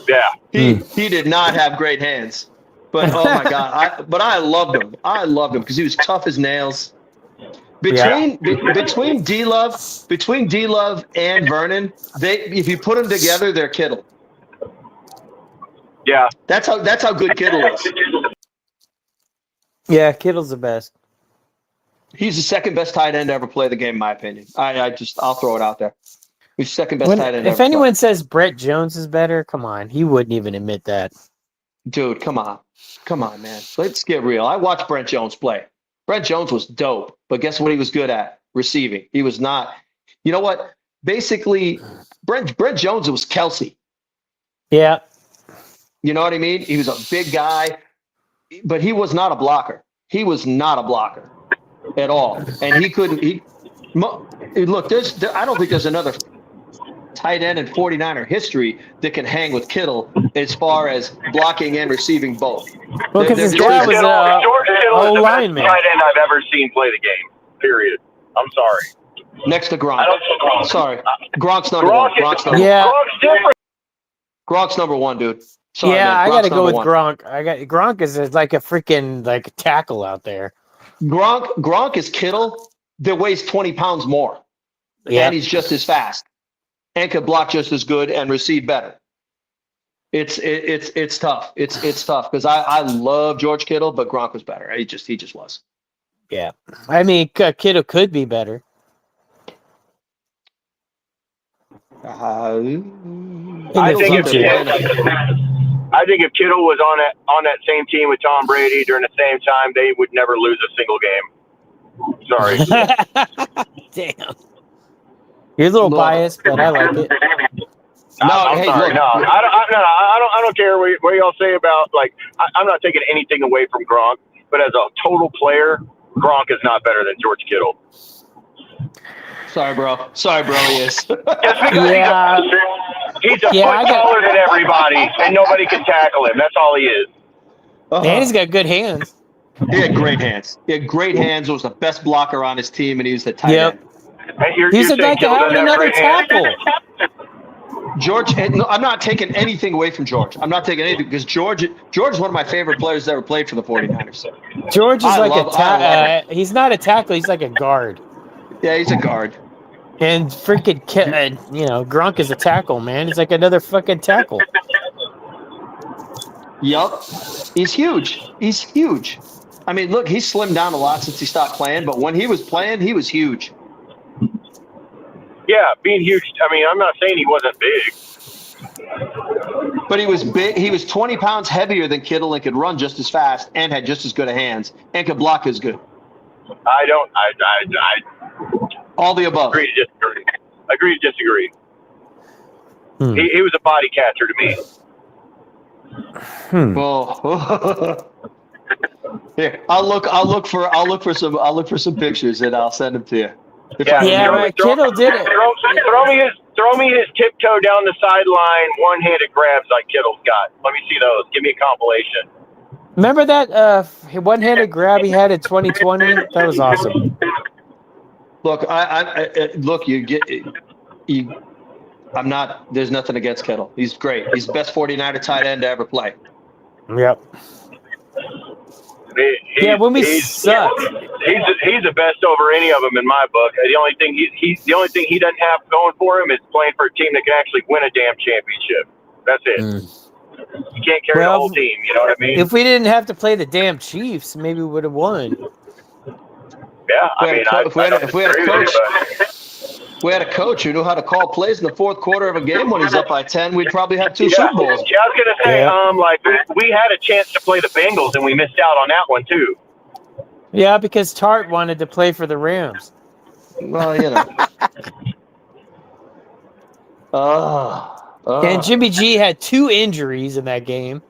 Yeah. He did not have great hands, but oh my God! I loved him. I loved him because he was tough as nails. Between D-Love and Vernon, if you put them together, they're Kittle. Yeah, that's how good Kittle is. Yeah, Kittle's the best. He's the second best tight end to ever play the game, in my opinion. I'll throw it out there. He's the second best tight end. If anyone says Brett Jones is better, come on, he wouldn't even admit that. Dude, come on, man. Let's get real. I watched Brett Jones play. Brett Jones was dope, but guess what he was good at? Receiving. He was not. You know what? Basically, Brett Jones was Kelsey. Yeah. You know what I mean? He was a big guy, but he was not a blocker. He was not a blocker at all. And he couldn't. Look, I don't think there's another tight end in 49er history that can hang with Kittle as far as blocking and receiving both. Well, because his dad was George Kittle is the best man. tight end I've ever seen play the game. Period. I'm sorry. Next to Gronk. Sorry. Gronk's number one. Gronk's different. Gronk's number one, dude. Sorry, yeah, man. I got to go with one. Gronk. Gronk is like a freaking tackle out there. Gronk is Kittle that weighs 20 pounds more. Yeah. And he's just as fast and can block just as good and receive better. It's tough. It's tough because I love George Kittle, but Gronk was better. He just was. Yeah. I mean, Kittle could be better. I think if Kittle was on that same team with Tom Brady during the same time, they would never lose a single game. Sorry. Damn. You're a little biased, but I like it. I'm sorry. No, I don't care what y'all say about, like, I'm not taking anything away from Gronk, but as a total player, Gronk is not better than George Kittle. Sorry, bro. He is. He's a foot taller than everybody, and nobody can tackle him. That's all he is. And he's got good hands. He had great hands. Was the best blocker on his team, and he was the tight end. He's like having another tackle. George, no, I'm not taking anything away from George. I'm not taking anything because George is one of my favorite players that ever played for the 49ers. George is he's not a tackle. He's like a guard. Yeah, he's a guard. And freaking, Gronk is a tackle, man. He's like another fucking tackle. Yup. He's huge. I mean, look, he's slimmed down a lot since he stopped playing, but when he was playing, he was huge. Yeah, being huge. I mean, I'm not saying he wasn't big. But he was big. He was 20 pounds heavier than Kittle and could run just as fast and had just as good of hands and could block as good. I all the above. Agree to disagree. He was a body catcher to me. Well, here, I'll look for some pictures and I'll send them to you. Kittle did it. Throw me his tiptoe down the sideline, one-handed grabs like Kittle's got. Let me see those. Give me a compilation. Remember that one-handed grab he had in 2020? That was awesome. Look, I'm not. There's nothing against Kittle. He's great. He's the best 49er tight end to ever play. Yep. When we suck, he's the best over any of them in my book. The only thing he doesn't have going for him is playing for a team that can actually win a damn championship. That's it. You can't carry the whole team. You know what I mean? If we didn't have to play the damn Chiefs, maybe we would have won. Yeah, if we had a coach who knew how to call plays in the fourth quarter of a game when he's up by 10, we'd probably have 2 Super Bowls. Yeah, I was gonna say, we had a chance to play the Bengals and we missed out on that one too. Yeah, because Tart wanted to play for the Rams. Well, And Jimmy G had 2 injuries in that game.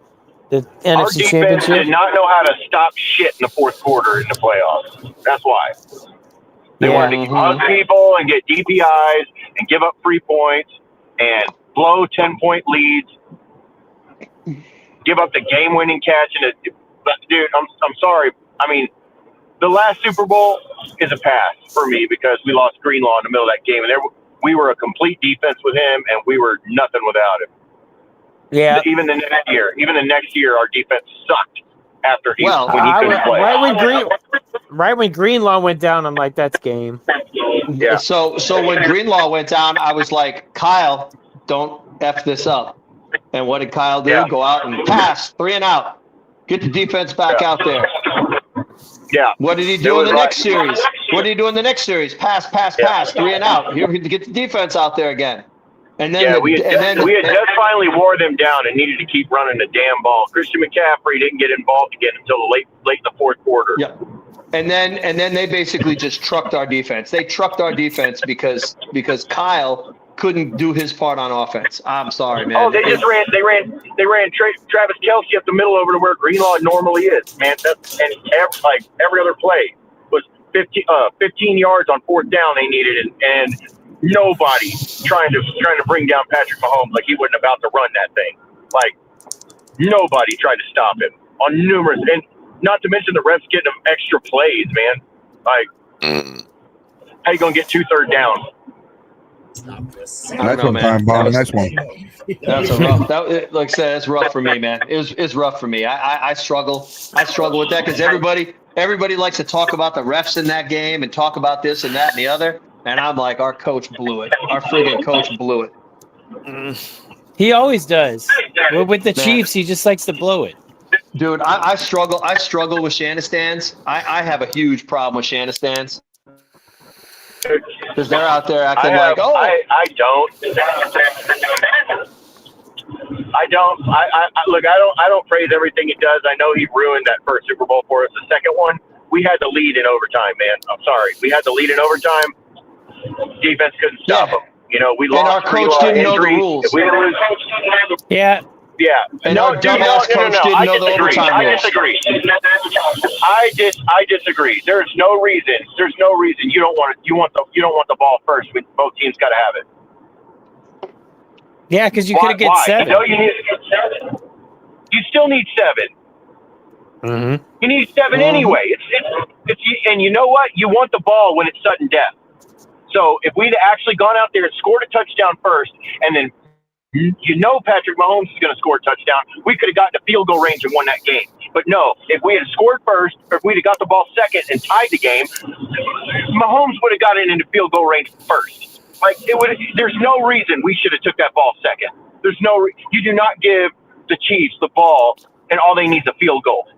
The Our NFC defense Championship. did not know how to stop shit in the fourth quarter in the playoffs. That's why. They wanted to hug people and get DPIs and give up free points and blow 10-point leads, give up the game-winning catch. Dude, I'm sorry. I mean, the last Super Bowl is a pass for me because we lost Greenlaw in the middle of that game, and we were a complete defense with him, and we were nothing without him. Yeah. Even the next year, our defense sucked after when he couldn't play. Right when Greenlaw went down, I'm like, that's game. Yeah. So when Greenlaw went down, I was like, Kyle, don't F this up. And what did Kyle do? Yeah. Go out and pass, 3 and out. Get the defense back out there. Yeah. What did he do in the next series? Pass, 3 and out. Here, get the defense out there again. And then we had just finally wore them down and needed to keep running the damn ball. Christian McCaffrey didn't get involved again until late in the fourth quarter. Yeah. And then they basically just trucked our defense. They trucked our defense because Kyle couldn't do his part on offense. I'm sorry, man. Oh, they ran Travis Kelce up the middle over to where Greenlaw normally is, man. Every other play was 15 yards on fourth down they needed, and nobody trying to bring down Patrick Mahomes like he wasn't about to run that thing. Like nobody tried to stop him on numerous, and not to mention the refs getting him extra plays, man. Like how you gonna get 2 third downs? Stop this. That's one time, Bob. That's one. That's a rough. Like I said, it's rough for me, man. It's rough for me. I struggle. I struggle with that because everybody likes to talk about the refs in that game and talk about this and that and the other. And I'm like, our coach blew it. Our friggin' coach blew it. He always does. With the Chiefs, he just likes to blow it. Dude, I struggle with Shanistans. I have a huge problem with Shanistans. Because they're out there acting I don't. Look, I don't praise everything he does. I know he ruined that first Super Bowl for us. The second one, we had the lead in overtime, man. I'm sorry. We had the lead in overtime. Defense couldn't stop them. You know, we lost. And our coach didn't know the rules. Yeah. Yeah. And our dumbass coach didn't know the overtime rules. I disagree. There's no reason. You don't want the ball first. Both teams got to have it. Yeah, because you could have get 7. No, you need to get 7. You still need 7. Mm-hmm. You need 7 anyway. It's and you know what? You want the ball when it's sudden death. So if we'd actually gone out there and scored a touchdown first, and then You know Patrick Mahomes is going to score a touchdown. We could have gotten a field goal range and won that game. But no, if we had scored first, or if we'd have got the ball second and tied the game, Mahomes would have gotten into field goal range first. Like it would. There's no reason we should have took that ball second. There's no. You do not give the Chiefs the ball, and all they need is a field goal.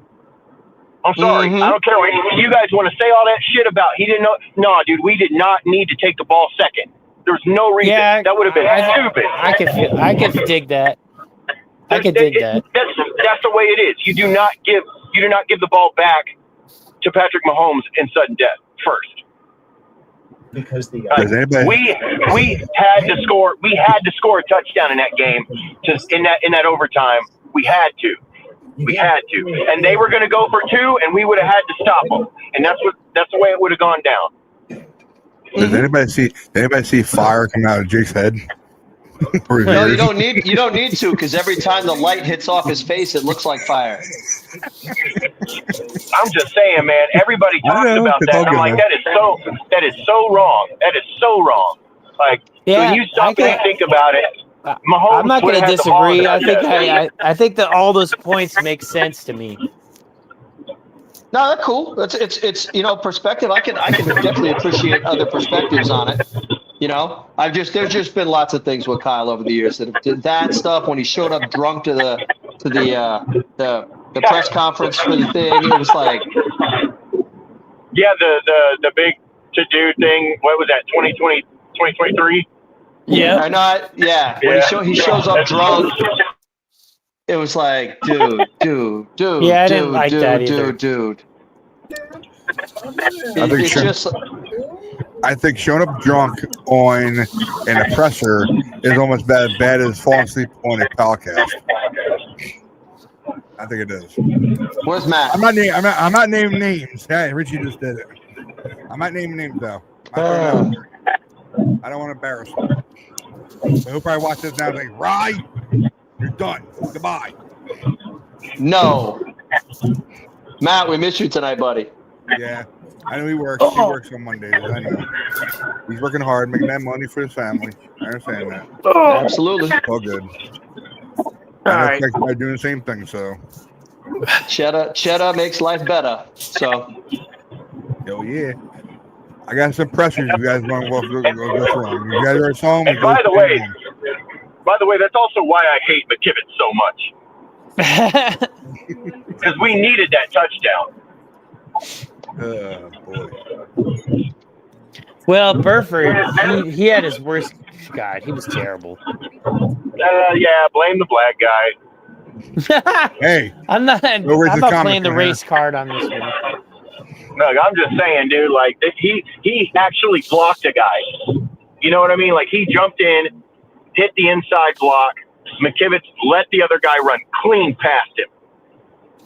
I'm sorry. I don't care what you guys want to say all that shit about. He didn't know. No, dude, we did not need to take the ball second. There's no reason. Yeah, that would have been stupid. I could dig that. I could dig that. That's the way it is. You do not give the ball back to Patrick Mahomes in sudden death first. Because we had to score. We had to score a touchdown in that game. Just in that overtime, we had to. We had to, and they were going to go for two, and we would have had to stop them. And that's the way it would have gone down. Does anybody see fire come out of Jake's head? No, you don't need to, because every time the light hits off his face, it looks like fire. I'm just saying, man. Everybody talks about that. I'm like, that is so wrong. That is so wrong. Like, when you stop and think about it. Mahomes I'm not going to disagree. I think that all those points make sense to me. No, that's cool. It's perspective. I can definitely appreciate other perspectives on it. There's just been lots of things with Kyle over the years that stuff when he showed up drunk to the press conference for the thing. It was like, yeah, the big to do thing. What was that? 2023. Yeah. Or not. Yeah. When he shows up drunk, it was like, dude. Yeah, I didn't like that either. Dude. I think showing up drunk in a presser is almost as bad as falling asleep on a podcast. I think it is. Where's Matt? I'm not naming names. Hey, Richie just did it. I'm not naming names though. I don't want to embarrass him. So he'll probably watch this now and think, Rye, you're done. Goodbye. No. Matt, we miss you tonight, buddy. Yeah. I know he works. He works on Mondays. I know. He's working hard, making that money for his family. I understand that. Absolutely. All good. I know everybody doing the same thing, so. Cheddar makes life better. So. Hell yeah. I got some pressures. You guys want to go wrong. You guys are at home. And by the way, that's also why I hate McKibben so much. Because we needed that touchdown. Boy. Well, Burford, he had his worst. God, he was terrible. Yeah, blame the black guy. Hey, I'm not playing the race card on this one. Look, I'm just saying, dude, like, he actually blocked a guy. You know what I mean? Like, he jumped in, hit the inside block. McKivitz let the other guy run clean past him.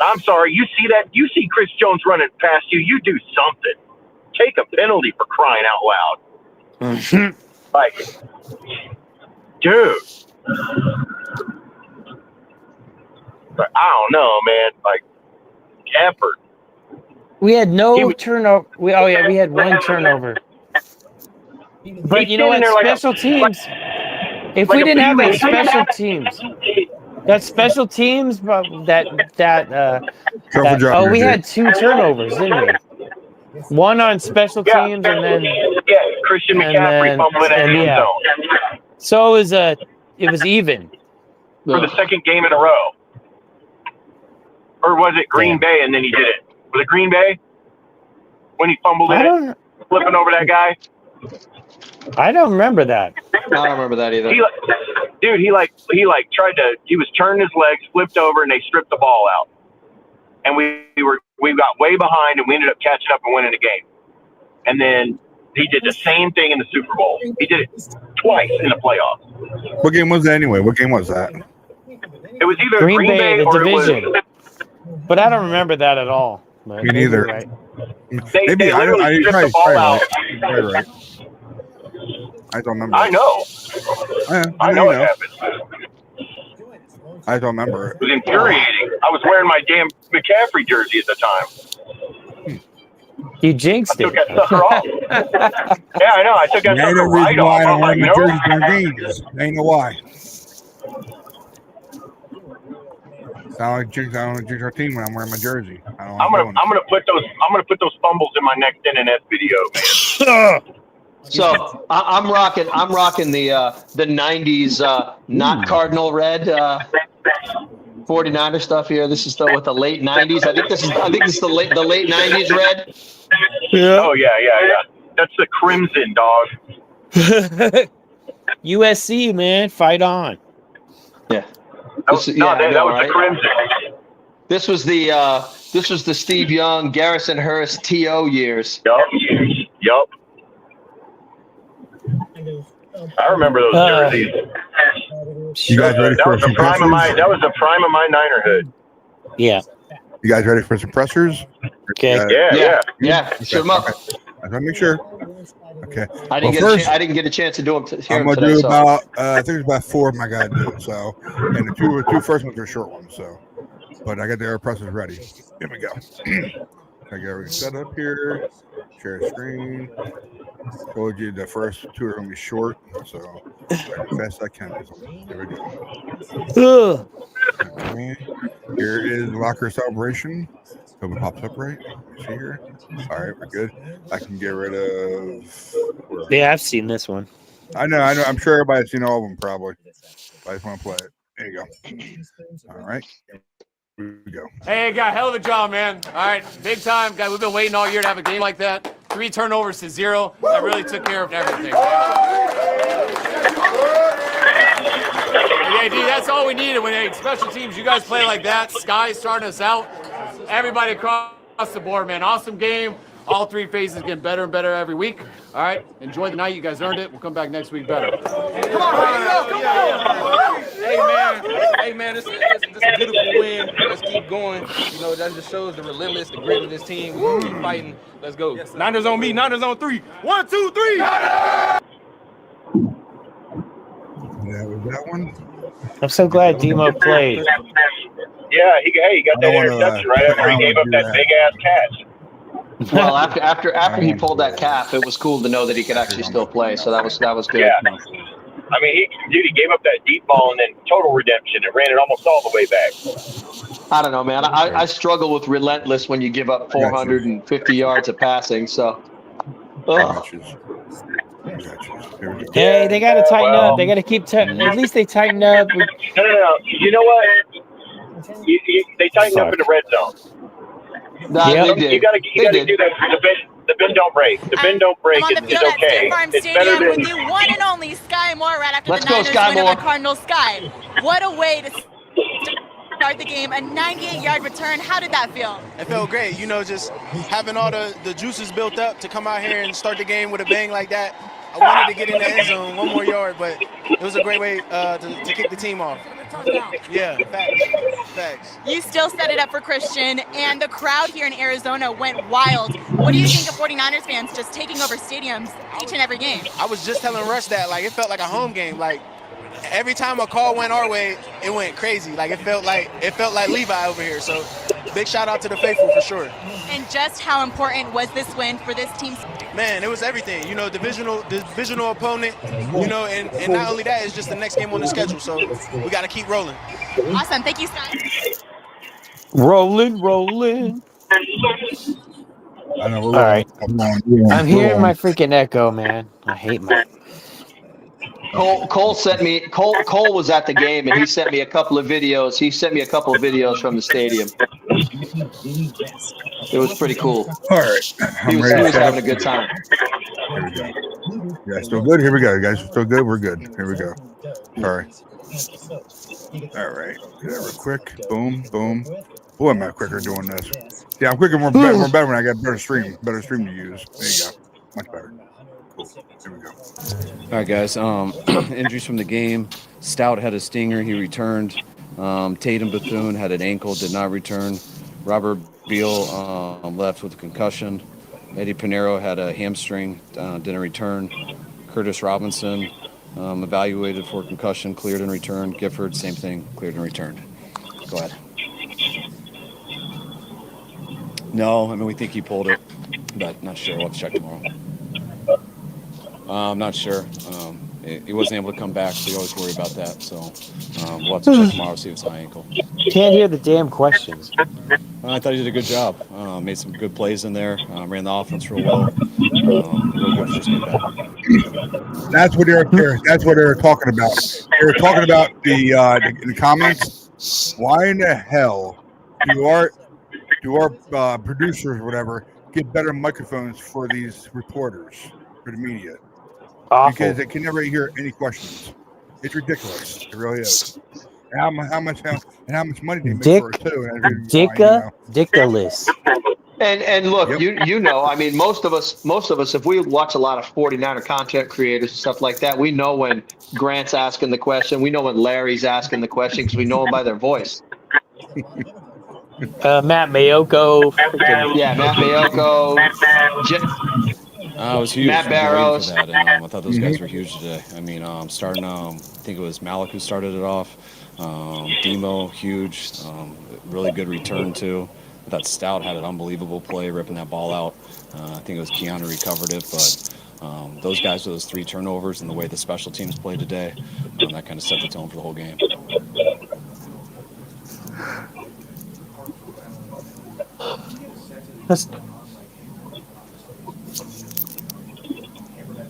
I'm sorry, you see that? You see Chris Jones running past you, you do something. Take a penalty for crying out loud. Like, dude. But I don't know, man. Like, effort. We had no turnover. We had one turnover. But you know what? Special teams. If we didn't have that special teams, we had two turnovers, didn't we? One on special teams, and then Christian McCaffrey fumbling in the end zone. So it was even for the second game in a row, or was it Green Bay and then he did it? Was it Green Bay when he fumbled it, flipping over that guy? I don't remember that. I don't remember that either. He tried to. He was turning his legs, flipped over, and they stripped the ball out. And we got way behind, and we ended up catching up and winning the game. And then he did the same thing in the Super Bowl. He did it twice in the playoffs. What game was that anyway? What game was that? It was either Green Bay the or division. It was. But I don't remember that at all. Me neither. Right. They literally stripped the ball out. Right. I don't remember. I know. I know it happened. I don't remember it. It was infuriating. I was wearing my damn McCaffrey jersey at the time. You jinxed it. I took that sucker off. Yeah, I know. I took that sucker right off. I don't I'm like, wear my jersey during games. Ain't know why. I don't jinx our team when I'm wearing my jersey. I'm gonna put those fumbles in my next NNS video, man. So I'm rocking the '90s not Cardinal red 49er stuff here. This is with the late '90s. I think this is the late '90s red. Yeah. Oh yeah. That's the crimson, dog. USC, man, fight on. Yeah. That was the crimson. This was the Steve Young, Garrison Hurst, T.O. years. Yup. I remember those jerseys. You guys ready for some pressers? That was the prime of my Ninerhood. Yeah. You guys ready for some pressers? Okay. Yeah. Shoot them up. I gotta make sure. Okay. I didn't get a chance to do them. I'm gonna do about. I think it's about 4 of them I gotta do. So, and the two first ones are short ones. So, but I got the air pressers ready. Here we go. I got everything set up here. Share screen. Told you the first 2 are gonna be short. So, as fast as I can. Here we go. Okay. Here is locker celebration. Hope it pops up right. See here. All right, we're good. I can get rid of. Yeah, I've seen this one. I know. I'm sure everybody's seen all of them probably. I just want to play it. There you go. All right. Here we go. Hey, got hell of a job, man. All right, big time. Guys, we've been waiting all year to have a game like that. 3 turnovers to 0. That really took care of everything. Yeah, D, that's all we needed when special teams. You guys play like that. Sky starting us out. Everybody across the board, man. Awesome game. All 3 phases getting better and better every week. All right, enjoy the night. You guys earned it. We'll come back next week better. Come on. Hey, man, this is a beautiful win. Let's keep going. You know, that just shows the relentless, the grit of this team. We'll keep fighting. Let's go. Niners on me. Niners on 3. 1, 2, 3. Yeah, was that one? I'm so glad Demo played. Yeah, he got that interception right after he gave up that big ass catch. Well, after he pulled that cap, it was cool to know that he could actually still play. So that was good. Yeah. I mean, he gave up that deep ball and then total redemption and ran it almost all the way back. I don't know, man. I struggle with relentless when you give up 450 yards of passing. So. Hey, they got to tighten up. They got to keep. At least they tighten up. No. You know what? They tightened up in the red zone. They did. You got to do that. The bend don't break. The bend don't break. I'm on the field at State Farm Stadium with the one and only Sky Moore right after the Niners win over the Cardinals. Sky, what a way to start the game. A 98-yard return. How did that feel? It felt great. You know, just having all the juices built up to come out here and start the game with a bang like that. I wanted to get in the end zone, 1 more yard, but it was a great way to kick the team off. Yeah, facts. You still set it up for Christian, and the crowd here in Arizona went wild. What do you think of 49ers fans just taking over stadiums each and every game? I was just telling Rush that, like, it felt like a home game. Like, every time a call went our way, it went crazy. Like, it felt like Levi over here. So, big shout out to the faithful for sure. And just how important was this win for this team? Man, it was everything. You know, divisional opponent. You know, and not only that, it's just the next game on the schedule. So we got to keep rolling. Awesome, thank you, Sky. Rolling. I know. All right. I'm hearing my freaking echo, man. I hate my. Cole sent me. Cole was at the game and he sent me a couple of videos. He sent me a couple of videos from the stadium. It was pretty cool. All right. He was having a good time. Here we go. You guys still good? Here we go. You guys still good? We're good. Here we go. Sorry. All right. Do that real quick. Boom. Boy, am I quicker doing this. Yeah, I'm quicker, more better when I got better stream to use. There you go. Much better. Cool. Here we go. All right, guys. Injuries from the game. Stout had a stinger. He returned. Tatum Bethune had an ankle, did not return. Robert Beal left with a concussion. Eddie Pinheiro had a hamstring, didn't return. Curtis Robinson evaluated for concussion, cleared and returned. Gifford, same thing, cleared and returned. Go ahead. No, I mean, we think he pulled it, but not sure. We'll have to check tomorrow. I'm not sure. he wasn't able to come back, so you always worry about that. So we'll have to check tomorrow, see if it's high ankle. Can't hear the damn questions. I thought he did a good job. Made some good plays in there. Ran the offense real well. Real good first game back. That's what they were talking about. They were talking about in the comments. Why in the hell do our producers or whatever get better microphones for these reporters, for the media? Awful. Because they can never hear any questions. It's ridiculous. It really is. And how much money they make for it too. Ridiculous. And look, I mean, most of us, if we watch a lot of 49er content creators and stuff like that, we know when Grant's asking the question. We know when Larry's asking the question because we know them by their voice. Matt Mayoko. Matt Mayoko. It was huge. Matt Barrows. For that. I thought those guys were huge today. I mean, starting, I think it was Malik who started it off. Demo, huge. Really good return, too. I thought Stout had an unbelievable play, ripping that ball out. I think it was Keanu recovered it. But those guys with those 3 turnovers and the way the special teams played today, that kind of set the tone for the whole game.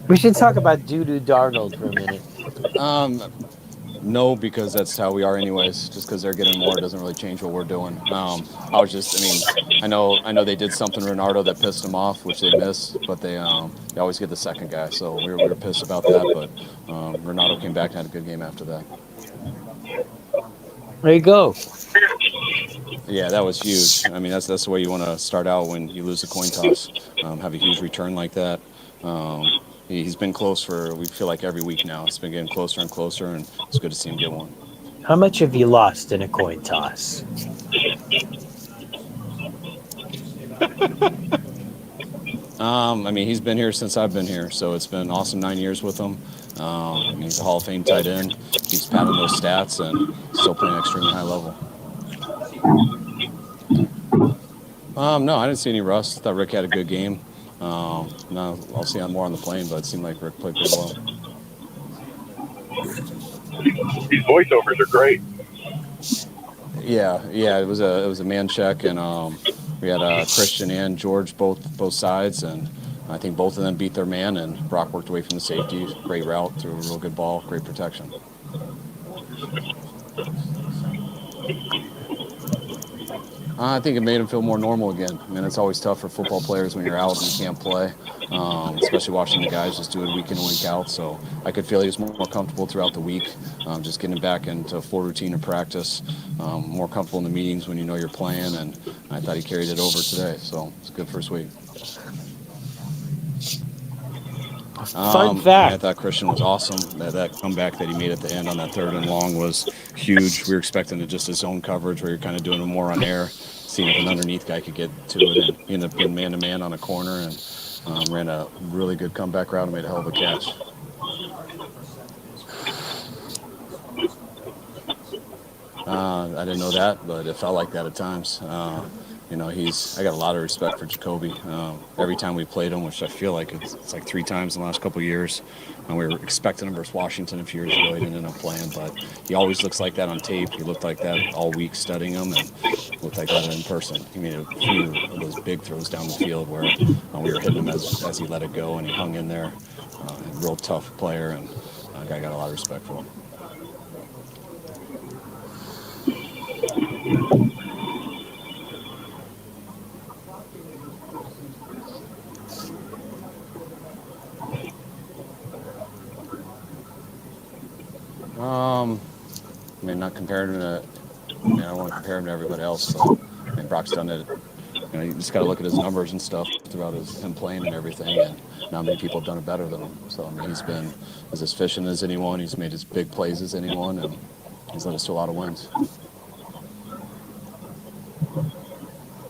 We should talk about Doo-Doo Darnold for a minute. No, because that's how we are anyways. Just because they're getting more doesn't really change what we're doing. I know they did something to Renardo that pissed him off, which they missed, but they always get the second guy. So we were pissed about that, but Renardo came back and had a good game after that. There you go. Yeah, that was huge. I mean, that's the way you want to start out when you lose a coin toss. Have a huge return like that. He's been close for, we feel like, every week now. It's been getting closer and closer, and it's good to see him get one. How much have you lost in a coin toss? I mean, he's been here since I've been here, so it's been awesome 9 years with him. He's a Hall of Fame tight end. He's padding those stats and still playing at extremely high level. No, I didn't see any rust. I thought Rick had a good game. No, I'll see more on the plane, but it seemed like Rick played pretty well. These voiceovers are great. Yeah, it was a man check, and we had Christian and George both sides, and I think both of them beat their man, and Brock worked away from the safety. Great route, threw a real good ball, great protection. I think it made him feel more normal again. I mean, it's always tough for football players when you're out and you can't play, especially watching the guys just do it week in and week out. So I could feel he was more comfortable throughout the week, just getting back into full routine of practice, more comfortable in the meetings when you know you're playing, and I thought he carried it over today. So it's a good first week. Fun fact. I thought Christian was awesome. That comeback that he made at the end on that 3rd and long was huge. We were expecting just his zone coverage where you're kind of doing it more on air, seeing if an underneath guy could get to it. And he ended up getting man-to-man on a corner and ran a really good comeback route and made a hell of a catch. I didn't know that, but it felt like that at times. I got a lot of respect for Jacoby. Every time we played him, which I feel like it's like 3 times in the last couple of years, and we were expecting him versus Washington a few years ago. He didn't end up playing, but he always looks like that on tape. He looked like that all week studying him, and looked like that in person. He made a few of those big throws down the field where we were hitting him as he let it go, and he hung in there. Real tough player, and I got a lot of respect for him. I mean, not comparing him to, I don't want to compare him to everybody else, but I mean, Brock's done it. You just got to look at his numbers and stuff throughout him playing and everything, and not many people have done it better than him. So, I mean, he's been as efficient as anyone. He's made as big plays as anyone, and he's led us to a lot of wins.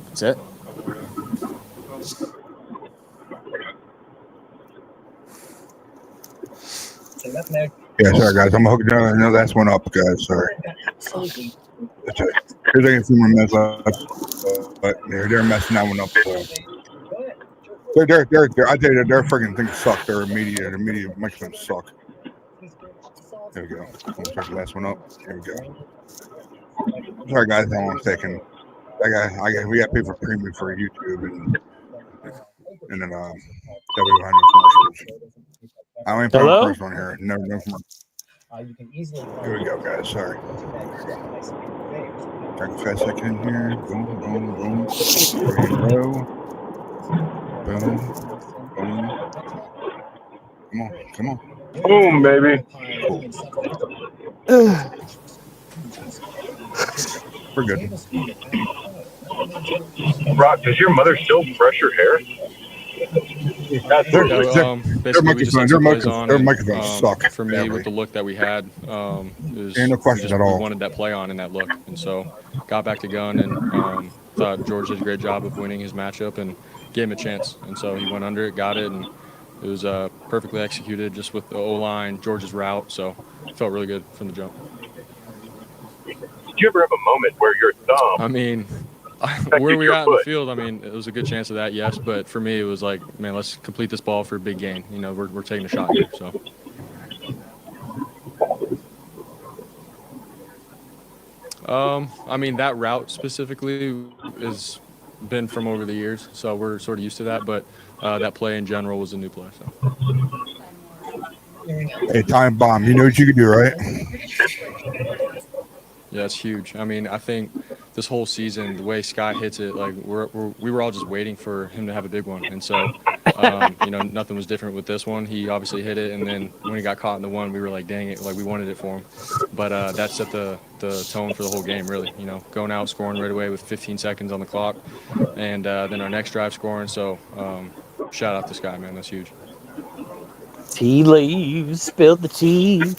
That's it. Yeah, sorry guys, I'm hooking down another last one up, guys. Sorry. That's right. Here's like a few more minutes left, but they're messing that one up. So. They're I tell you, their freaking things suck. Their media microphones suck. There we go. We'll start the last one up. Here we go. Sorry, guys. How long it's taking. We got to pay for premium for YouTube and then that way we'll have no commercials. I only put on commercial on here. No commercial. Here we go, guys. Sorry. Take a fast second in here. Boom, boom, boom. There you go. Boom, boom. Come on. Boom, baby. We're good. Rock, does your mother still brush her hair? Their microphones suck. For me, with the look that we had, is no questions at all. We wanted that play on in that look, and so got back to gun and thought George did a great job of winning his matchup and gave him a chance. And so he went under it, got it, and it was perfectly executed just with the O-line, George's route. So it felt really good from the jump. Did you ever have a moment where your thumb? I mean, where we were at in the field, I mean, it was a good chance of that, yes. But for me, it was like, man, let's complete this ball for a big gain. You know, we're taking a shot here. So. I mean, that route specifically has been from over the years, so we're sort of used to that. But that play in general was a new play. So. Hey, time bomb. You know what you can do, right? Yeah, it's huge. I mean, I think this whole season, the way Scott hits it, like we were all just waiting for him to have a big one. And so, you know, nothing was different with this one. He obviously hit it, and then when he got caught in the one, we were like, dang it, like we wanted it for him. But that set the tone for the whole game, really. You know, going out, scoring right away with 15 seconds on the clock, and then our next drive scoring. So, shout out to Scott, man. That's huge. Tea leaves, spilled the tea.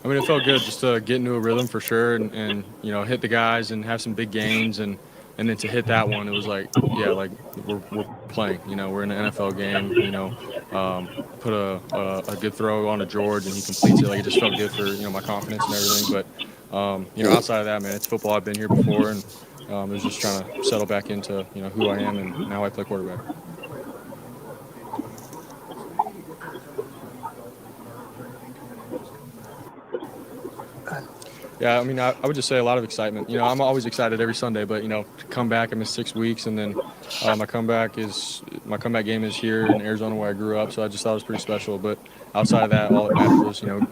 I mean, it felt good just to get into a rhythm for sure and you know, hit the guys and have some big gains and then to hit that one, it was like, yeah, like we're playing, you know, we're in an NFL game, you know, put a good throw on to George and he completes it. Like, it just felt good for, you know, my confidence and everything. But, you know, outside of that, man, it's football. I've been here before and I was just trying to settle back into, you know, who I am and now I play quarterback. Yeah, I mean, I would just say a lot of excitement. You know, I'm always excited every Sunday, but, you know, to come back, I missed 6 weeks, and then my comeback game is here in Arizona where I grew up, so I just thought it was pretty special. But outside of that, all that mattered was, you know,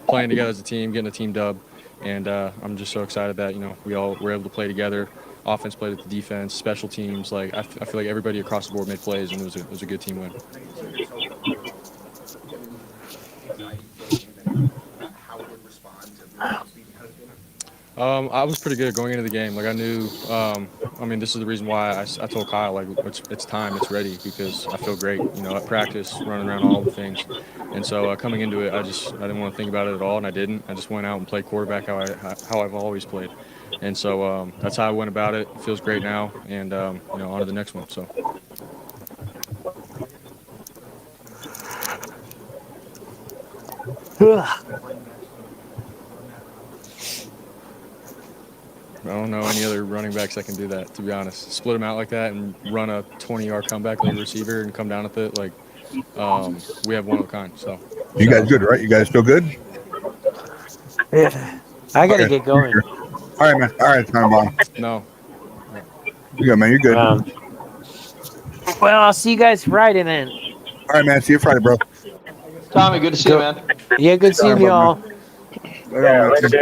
playing together as a team, getting a team dub, and I'm just so excited that, you know, we all were able to play together. Offense played with the defense, special teams. Like, I feel like everybody across the board made plays, and it was a good team win. I was pretty good going into the game. Like, I knew, I mean, this is the reason why I told Kyle, like, it's time, it's ready, because I feel great, you know, at practice, running around all the things. And so coming into it, I didn't want to think about it at all, and I didn't. I just went out and played quarterback how I've always played. And so that's how I went about it. It feels great now, and, you know, on to the next one. So. I don't know any other running backs that can do that, to be honest. Split them out like that and run a 20-yard comeback like a receiver and come down with it. Like, we have one of a kind. So you guys good, right? You guys still good? Yeah. I got to get going. All right, man. All right, time bomb. No. You good, man. You're good. Well, I'll see you guys Friday then. All right, man. See you Friday, bro. Tommy, good to see you, man. Yeah, good seeing you all.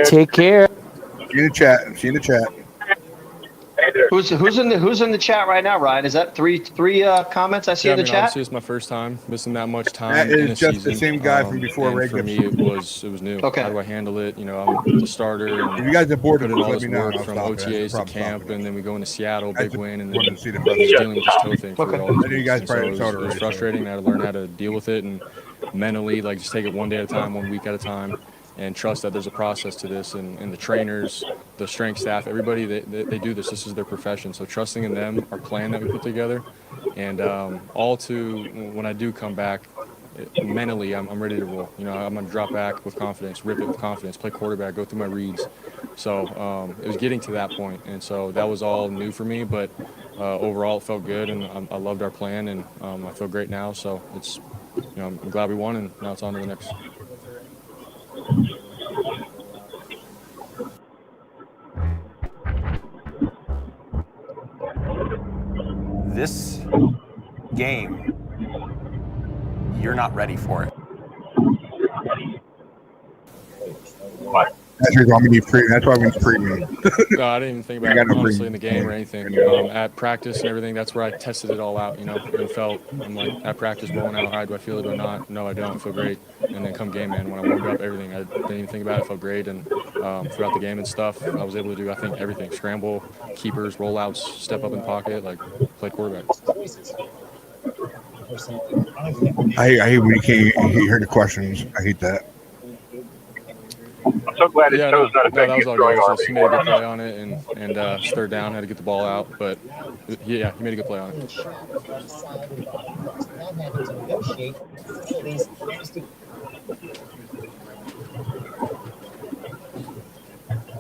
Take care. See you in the chat. See you in the chat. Who's in the chat right now, Ryan? Is that three comments I see in the chat? Obviously, it's my first time missing that much time. That in is a just season. the same guy from before and Ray for me, it was new. Okay. How do I handle it? You know, I'm the starter. And if you guys are bored, put in just all let this me know. work I'll from stop it. OTAs to camp, and then we go into Seattle, big win, and then wanted to see the just dealing with this toe thing for all these I know you weeks. guys And so probably it told was already, frustrating. I had to learn how to deal with it and mentally, like, just take it one day at a time, 1 week at a time, and trust that there's a process to this, and the trainers, the strength staff, everybody, they do this. This is their profession. So trusting in them, our plan that we put together, and all to when I do come back, mentally, I'm ready to roll. You know, I'm going to drop back with confidence, rip it with confidence, play quarterback, go through my reads. So it was getting to that point, and so that was all new for me. But overall, it felt good, and I loved our plan, and I feel great now. So it's, I'm glad we won, and now it's on to the next. This game, you're not ready for it. That's why we need premium. No, I didn't even think about it, honestly, in the game or anything. At practice and everything, that's where I tested it all out, and felt, I'm like, at practice, rolling out, all right, do I feel it or not? No, I don't. I feel great. And then come game, man, when I warmed up, everything, I didn't even think about it. I felt great. And throughout the game and stuff, I was able to do, I think, everything. Scramble, keepers, rollouts, step up in the pocket, like, play quarterback. I hate when you can't hear the questions. I hate that. I'm so glad it chose not that was all good. arm He made a good play on it, and third down, had to get the ball out. But, yeah, he made a good play on it.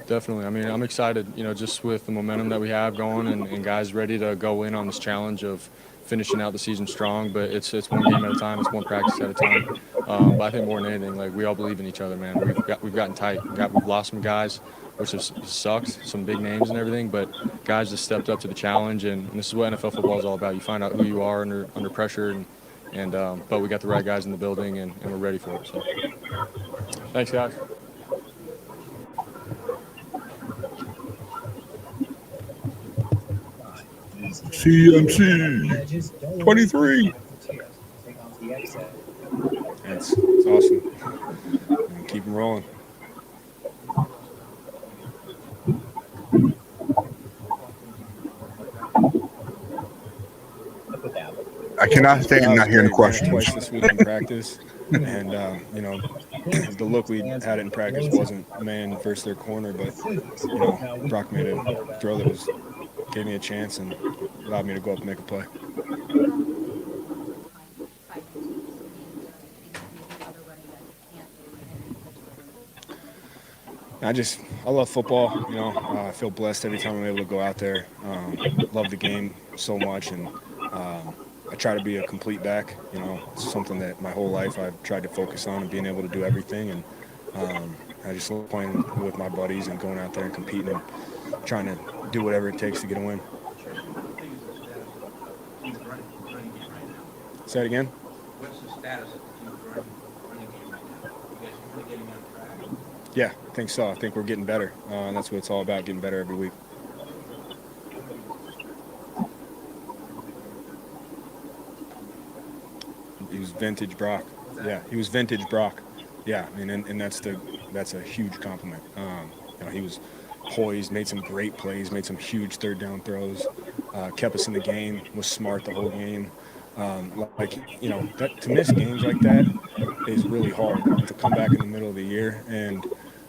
Definitely. I mean, I'm excited, just with the momentum that we have going and guys ready to go in on this challenge of finishing out the season strong. But it's one game at a time. It's one practice at a time. But I think more than anything, like, we all believe in each other, man. We've gotten tight. We've lost some guys, which has sucked, some big names and everything. But guys just stepped up to the challenge, and this is what NFL football is all about. You find out who you are under pressure, but we got the right guys in the building, and we're ready for it. So, thanks, guys. CMC 23. It's awesome. And keep them rolling. I cannot stand not hearing the questions. Twice this week in practice, and the look we had in practice wasn't man versus their corner, but Brock made a throw that gave me a chance and allowed me to go up and make a play. I love football. I feel blessed every time I'm able to go out there. Love the game so much, and I try to be a complete back. It's something that my whole life I've tried to focus on and being able to do everything. And I just love playing with my buddies and going out there and competing and trying to do whatever it takes to get a win. Say it again. What's the status of the team's running game right now? You guys really getting on track? Yeah, I think so. I think we're getting better. And that's what it's all about, getting better every week. He was vintage Brock. Yeah, he was vintage Brock. Yeah, I mean, and that's a huge compliment. He was poised, made some great plays, made some huge third down throws, kept us in the game, was smart the whole game. To miss games like that is really hard. To come back in the middle of the year and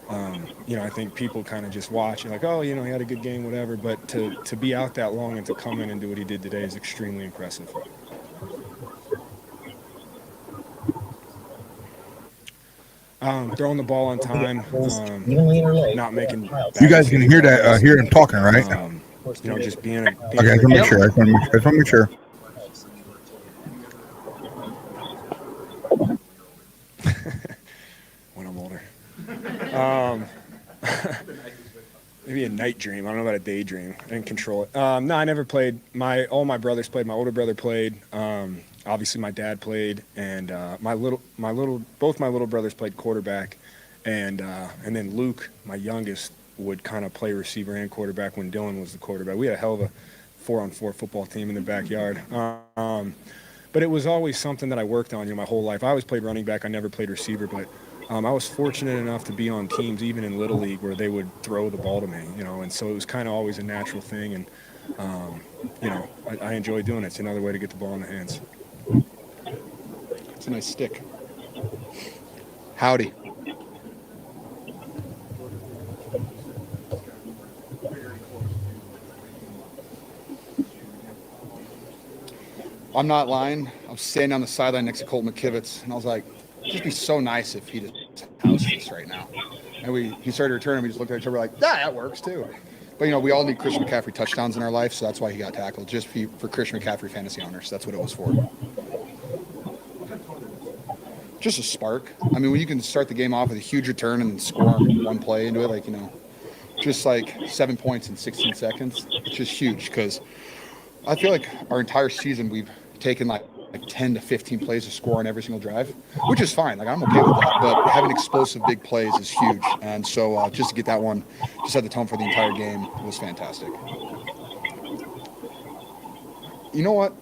I think people kind of just watch and like, oh, he had a good game, whatever. But to be out that long and to come in and do what he did today is extremely impressive. Throwing the ball on time, not making. You guys can hear that, hear him talking, right? Just being. Okay, I just want to make sure. When I'm older. Maybe a night dream. I don't know about a daydream. I didn't control it. No, I never played. All my brothers played. My older brother played. Obviously, my dad played, and both my little brothers played quarterback, and then Luke, my youngest, would kind of play receiver and quarterback when Dylan was the quarterback. We had a hell of a 4-on-4 football team in the backyard. But it was always something that I worked on, my whole life. I always played running back. I never played receiver, but I was fortunate enough to be on teams, even in Little League, where they would throw the ball to me, and so it was kind of always a natural thing, and I enjoy doing it. It's another way to get the ball in the hands. It's a nice stick. Howdy. I'm not lying. I was standing on the sideline next to Colt McKivitz, and I was like, it'd just be so nice if he just housed this right now. And he started returning. We just looked at each other like, that works too. But, we all need Christian McCaffrey touchdowns in our life, so that's why he got tackled, just for Christian McCaffrey fantasy owners. That's what it was for. Just a spark. I mean, when you can start the game off with a huge return and score one play into it, just 7 points in 16 seconds, it's just huge because I feel like our entire season we've taken like 10 to 15 plays to score on every single drive, which is fine. I'm okay with that. But having explosive big plays is huge. And so just to get that one, just set the tone for the entire game was fantastic. You know what?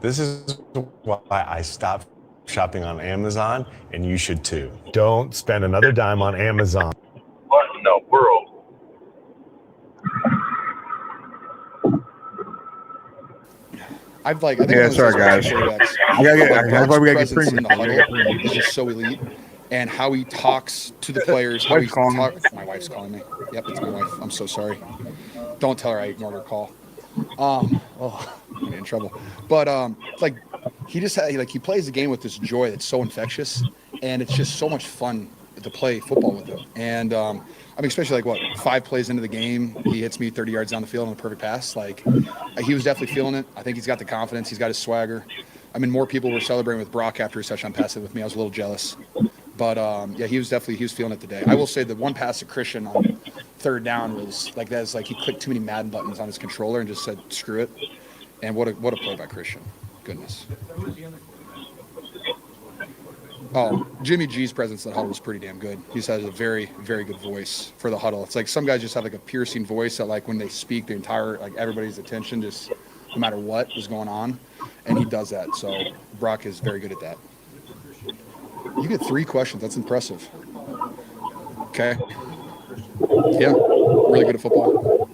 This is why I stopped shopping on Amazon, and you should too. Don't spend another dime on Amazon. What in the world? I think sorry guys. That's why we got to get in the huddle is just so elite, and how he talks to the players. My wife's calling me. Yep, it's my wife. I'm so sorry. Don't tell her I ignored her call. I'm in trouble. But he just he plays the game with this joy that's so infectious, and it's just so much fun to play football with him. And especially 5 plays into the game, he hits me 30 yards down the field on a perfect pass. He was definitely feeling it. I think he's got the confidence. He's got his swagger. More people were celebrating with Brock after his touchdown pass with me. I was a little jealous. But he was feeling it today. I will say the one pass to Christian on third down was he clicked too many Madden buttons on his controller and just said screw it. And what a play by Christian. Goodness. Oh, Jimmy G's presence in the huddle was pretty damn good. He just has a very, very good voice for the huddle. It's some guys just have a piercing voice that when they speak, the entire everybody's attention just no matter what is going on, and he does that. So Brock is very good at that. You get 3 questions. That's impressive. Okay. Yeah, really good at football.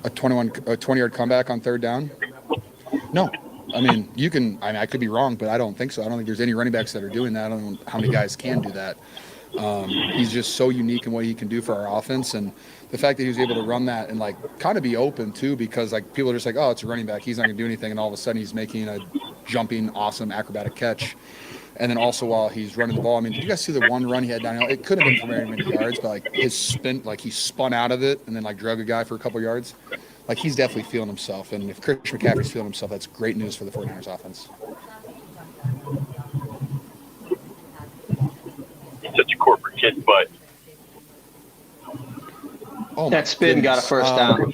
A 20-yard comeback on third down? No. I could be wrong, but I don't think so. I don't think there's any running backs that are doing that. I don't know how many guys can do that. He's just so unique in what he can do for our offense, and the fact that he was able to run that and kind of be open too, because people are just oh, it's a running back, he's not going to do anything, and all of a sudden he's making a jumping, awesome, acrobatic catch. And then also while he's running the ball, did you guys see the one run he had downhill? It couldn't have been for very many yards, but his spin, he spun out of it and then drug a guy for a couple yards. He's definitely feeling himself, and if Christian McCaffrey's feeling himself, that's great news for the 49ers offense. Such a corporate kid, but that spin got a first down.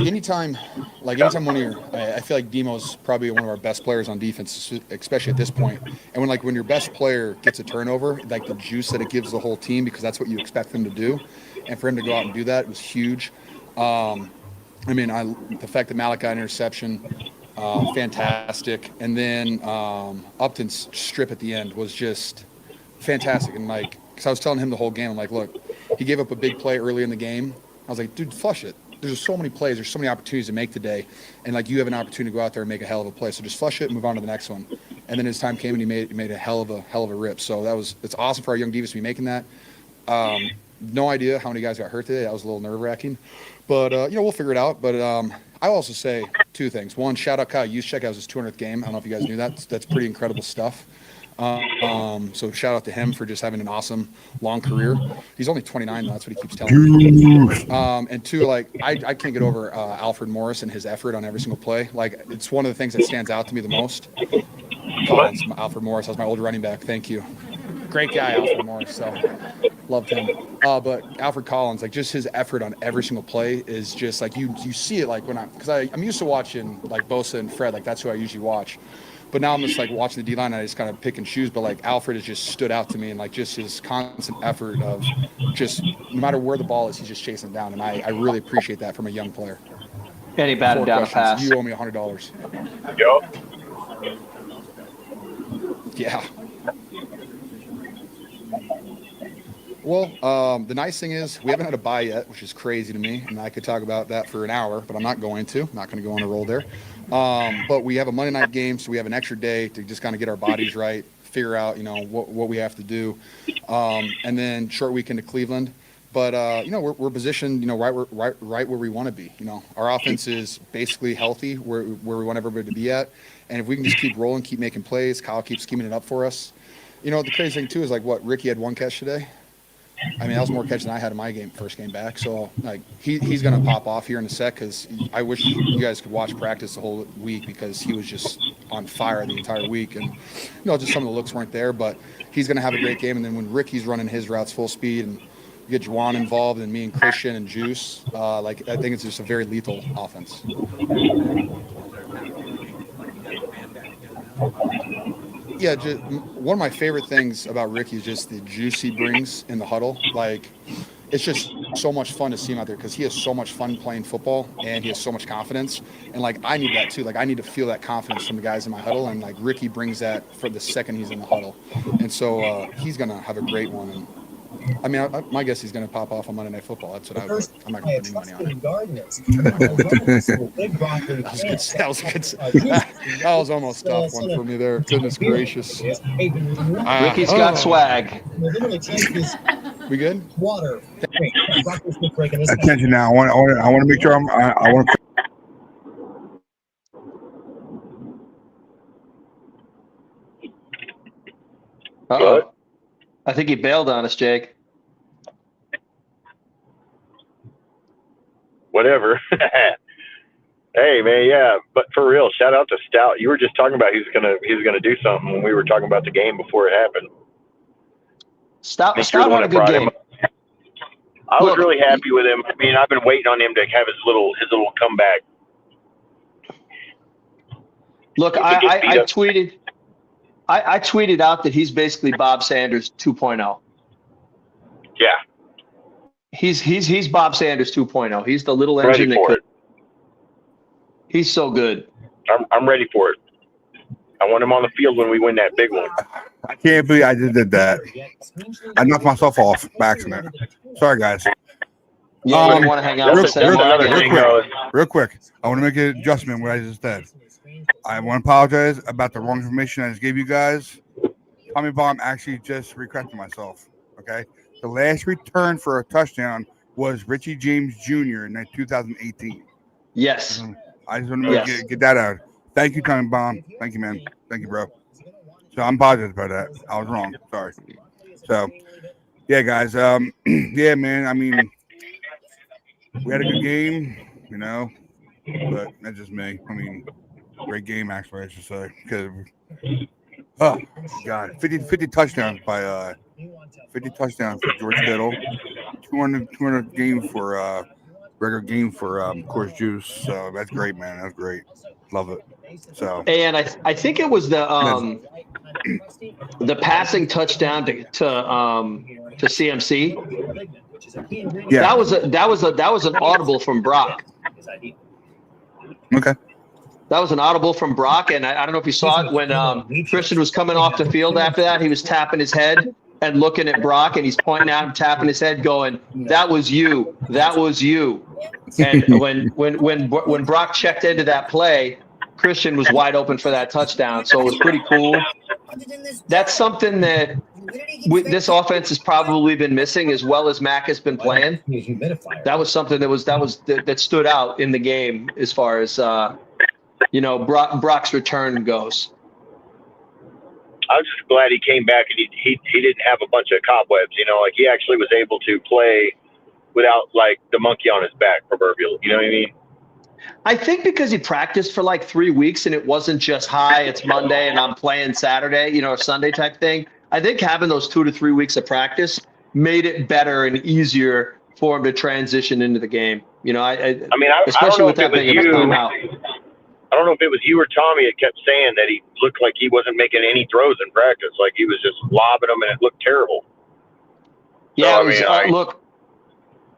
Anytime one of your, I feel like Demo's probably one of our best players on defense, especially at this point. And when your best player gets a turnover, the juice that it gives the whole team, because that's what you expect them to do, and for him to go out and do that was huge. The fact that Malik got an interception, fantastic, and then Upton's strip at the end was just fantastic. And because I was telling him the whole game, I'm look, he gave up a big play early in the game. I was like, dude, flush it. There's so many plays. There's so many opportunities to make today. And you have an opportunity to go out there and make a hell of a play. So just flush it and move on to the next one. And then his time came and he made a hell of a rip. So it's awesome for our young divas to be making that. No idea how many guys got hurt today. That was a little nerve-wracking. But, we'll figure it out. But I'll also say 2 things. One, shout out Kyle Juszczyk. That was his 200th game. I don't know if you guys knew that. That's pretty incredible stuff. So shout out to him for just having an awesome long career. He's only 29 though. That's what he keeps telling me. And 2, I can't get over Alfred Morris and his effort on every single play. It's one of the things that stands out to me the most. Alfred Morris, that was my old running back. Thank you. Great guy, Alfred Morris. So loved him. But Alfred Collins, just his effort on every single play is just you see it because I'm used to watching Bosa and Fred. That's who I usually watch. But now I'm just watching the D-line and I just kind of pick and choose. But Alfred has just stood out to me, and just his constant effort of just no matter where the ball is, he's just chasing down. And I really appreciate that from a young player. And he batted down a pass. You owe me $100. Yup. Yeah. Well, the nice thing is we haven't had a bye yet, which is crazy to me, and I could talk about that for an hour, but I'm not going to. I'm not going to go on a roll there. But we have a Monday night game, so we have an extra day to just kind of get our bodies right, figure out, what we have to do. And then short weekend to Cleveland. But we're positioned, right where we want to be. Our offense is basically healthy where we want everybody to be at, and if we can just keep rolling, keep making plays, Kyle keeps scheming it up for us. The crazy thing too is Ricky had 1 catch today. I mean, that was more catch than I had in my first game back. So he's gonna pop off here in a sec, because I wish you guys could watch practice the whole week, because he was just on fire the entire week, and just some of the looks weren't there, but he's gonna have a great game. And then when Ricky's running his routes full speed, and you get Juwan involved, and me and Christian and Juice, I think it's just a very lethal offense. Yeah, just one of my favorite things about Ricky is just the juice he brings in the huddle. It's just so much fun to see him out there, because he has so much fun playing football, and he has so much confidence. And I need that too. I need to feel that confidence from the guys in my huddle, and Ricky brings that for the second he's in the huddle. And so he's gonna have a great one. And I mean, my guess he's going to pop off on Monday Night Football. That's what I'm not going to put any money on it. That was almost tough one for me there. Goodness gracious. Ricky's got swag. We good? Water. Attention now. I want to make sure I want to. Uh-oh. I think he bailed on us, Jake. Whatever. Hey man, yeah, but for real, shout out to Stout. You were just talking about he's gonna do something when we were talking about the game before it happened. Stout had a good game. I was really happy with him. I mean, I've been waiting on him to have his little comeback. Look, I tweeted. I tweeted out that he's basically Bob Sanders 2.0. Yeah. He's Bob Sanders 2.0. He's the little engine that could. He's so good. I'm ready for it. I want him on the field when we win that big one. I can't believe I just did that. I knocked myself off by accident. Sorry, guys. Yeah, you want to hang out for a second? Real quick. I want to make an adjustment what I just said. I want to apologize about the wrong information I just gave you guys. Tommy Bomb actually just corrected myself. Okay, the last return for a touchdown was Richie James Jr. in 2018. Yes. I just want to get that out. Thank you, Tommy Bomb. Thank you, man. Thank you, bro. So I'm positive about that. I was wrong. Sorry. So, yeah, guys. Yeah, man. I mean, we had a good game, but that's just me. I mean, great game, actually, I should say. Because, oh, God, 50 touchdowns by 50 touchdowns for George Kittle, 200 game for regular game for of course Juice. So that's great, man. That's great. Love it. So and I think it was the passing touchdown to CMC. Yeah, that was an audible from Brock. Okay. That was an audible from Brock, and I don't know if you saw it when Christian was coming off the field after that. He was tapping his head and looking at Brock, and he's pointing out and tapping his head, going, "That was you. That was you." And when Brock checked into that play, Christian was wide open for that touchdown. So it was pretty cool. That's something that this offense has probably been missing, as well as Mac has been playing. That was something that stood out in the game as far as Brock's return goes. I was just glad he came back and he didn't have a bunch of cobwebs, like he actually was able to play without like the monkey on his back, proverbial. You know what I mean? I think because he practiced for like 3 weeks and it wasn't just, hi, it's Monday and I'm playing Saturday, a Sunday type thing. I think having those 2 to 3 weeks of practice made it better and easier for him to transition into the game. Especially with that big of a timeout. I don't know if it was you or Tommy that kept saying that he looked like he wasn't making any throws in practice. Like he was just lobbing them and it looked terrible. Yeah, so, look,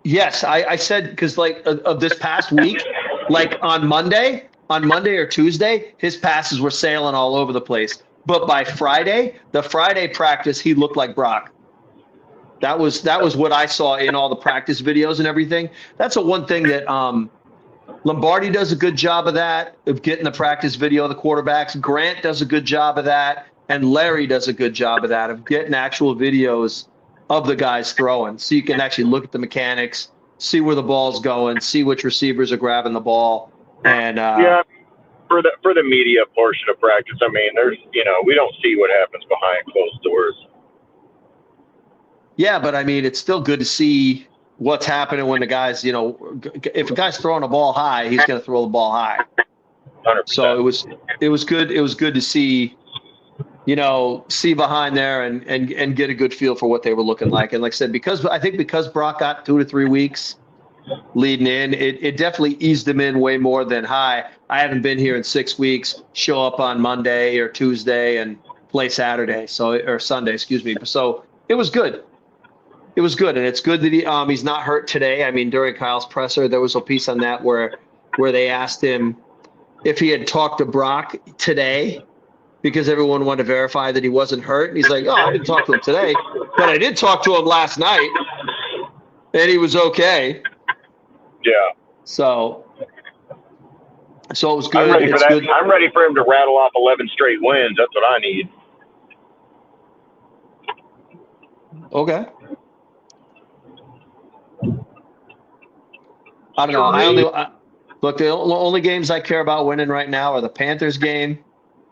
yes, I said, because of this past week, like on Monday or Tuesday, his passes were sailing all over the place. But by Friday, the Friday practice, he looked like Brock. That was what I saw in all the practice videos and everything. That's one thing that Lombardi does a good job of that, of getting the practice video of the quarterbacks. Grant does a good job of that, and Larry does a good job of that, of getting actual videos of the guys throwing, so you can actually look at the mechanics, see where the ball's going, see which receivers are grabbing the ball, and for the media portion of practice, I mean, there's we don't see what happens behind closed doors. Yeah, but I mean, it's still good to see what's happening when the guys, if a guy's throwing a ball high, he's going to throw the ball high. 100%. So it was good. It was good to see, see behind there and get a good feel for what they were looking like. And like I said, because Brock got 2 to 3 weeks leading in, it definitely eased him in way more than, hi, I haven't been here in 6 weeks, show up on Monday or Tuesday and play Saturday. Or Sunday, excuse me. So it was good. It was good, and it's good that he's not hurt today. I mean, during Kyle's presser, there was a piece on that where they asked him if he had talked to Brock today, because everyone wanted to verify that he wasn't hurt. And he's like, "Oh, I didn't talk to him today, but I did talk to him last night, and he was okay." Yeah. So it was good. I'm ready for it's that. good. I'm ready for him to rattle off 11 straight wins. That's what I need. Okay. I don't know. Look, the only games I care about winning right now are the Panthers game,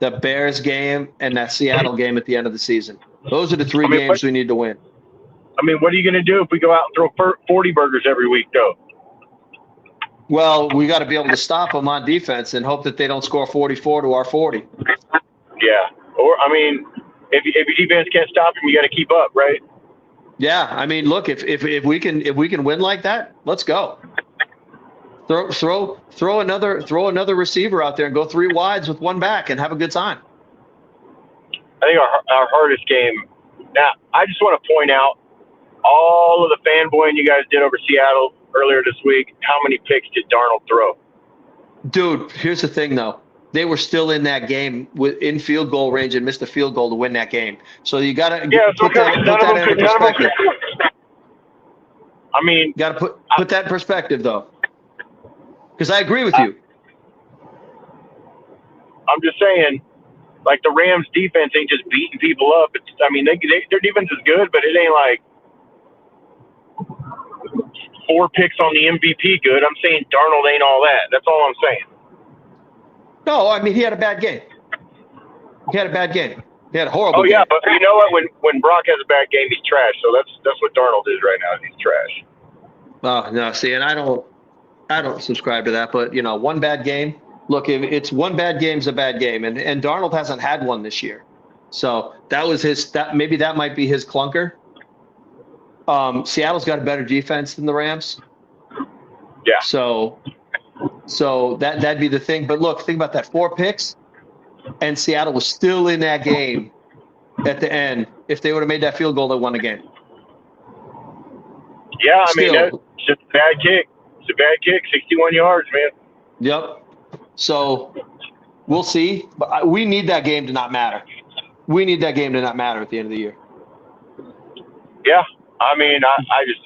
the Bears game, and that Seattle game at the end of the season. Those are the 3 games we need to win. I mean, what are you going to do if we go out and throw 40 burgers every week, though? Well, we got to be able to stop them on defense and hope that they don't score 44 to our 40. Yeah. Or, I mean, if your defense can't stop them, you got to keep up, right? Yeah. I mean, look, if we can win like that, let's go. Throw another receiver out there and go 3 wides with 1 back and have a good time. I think our hardest game. Now, I just want to point out all of the fanboying you guys did over Seattle earlier this week. How many picks did Darnold throw? Dude, here's the thing, though. They were still in that game in field goal range and missed a field goal to win that game. So you got to put that into perspective. I mean, got to put that in perspective, though. Because I agree with you. I'm just saying, like, the Rams defense ain't just beating people up. Their defense is good, but it ain't like 4 picks on the MVP good. I'm saying Darnold ain't all that. That's all I'm saying. No, I mean, he had a bad game. He had a horrible game. Oh, yeah, but you know what? When Brock has a bad game, he's trash. So that's what Darnold is right now. He's trash. Oh, no, see, and I don't subscribe to that, but, 1 bad game. Look, if it's 1 bad game's a bad game, and Darnold hasn't had one this year. So that was maybe that might be his clunker. Seattle's got a better defense than the Rams. Yeah. So that'd be the thing. But look, think about that: 4 picks, and Seattle was still in that game at the end. If they would have made that field goal, they won the game. Yeah, I mean, that's just a bad kick. It's a bad kick, 61 yards, man. Yep. So we'll see. But we need that game to not matter. We need that game to not matter at the end of the year. Yeah. I mean, I just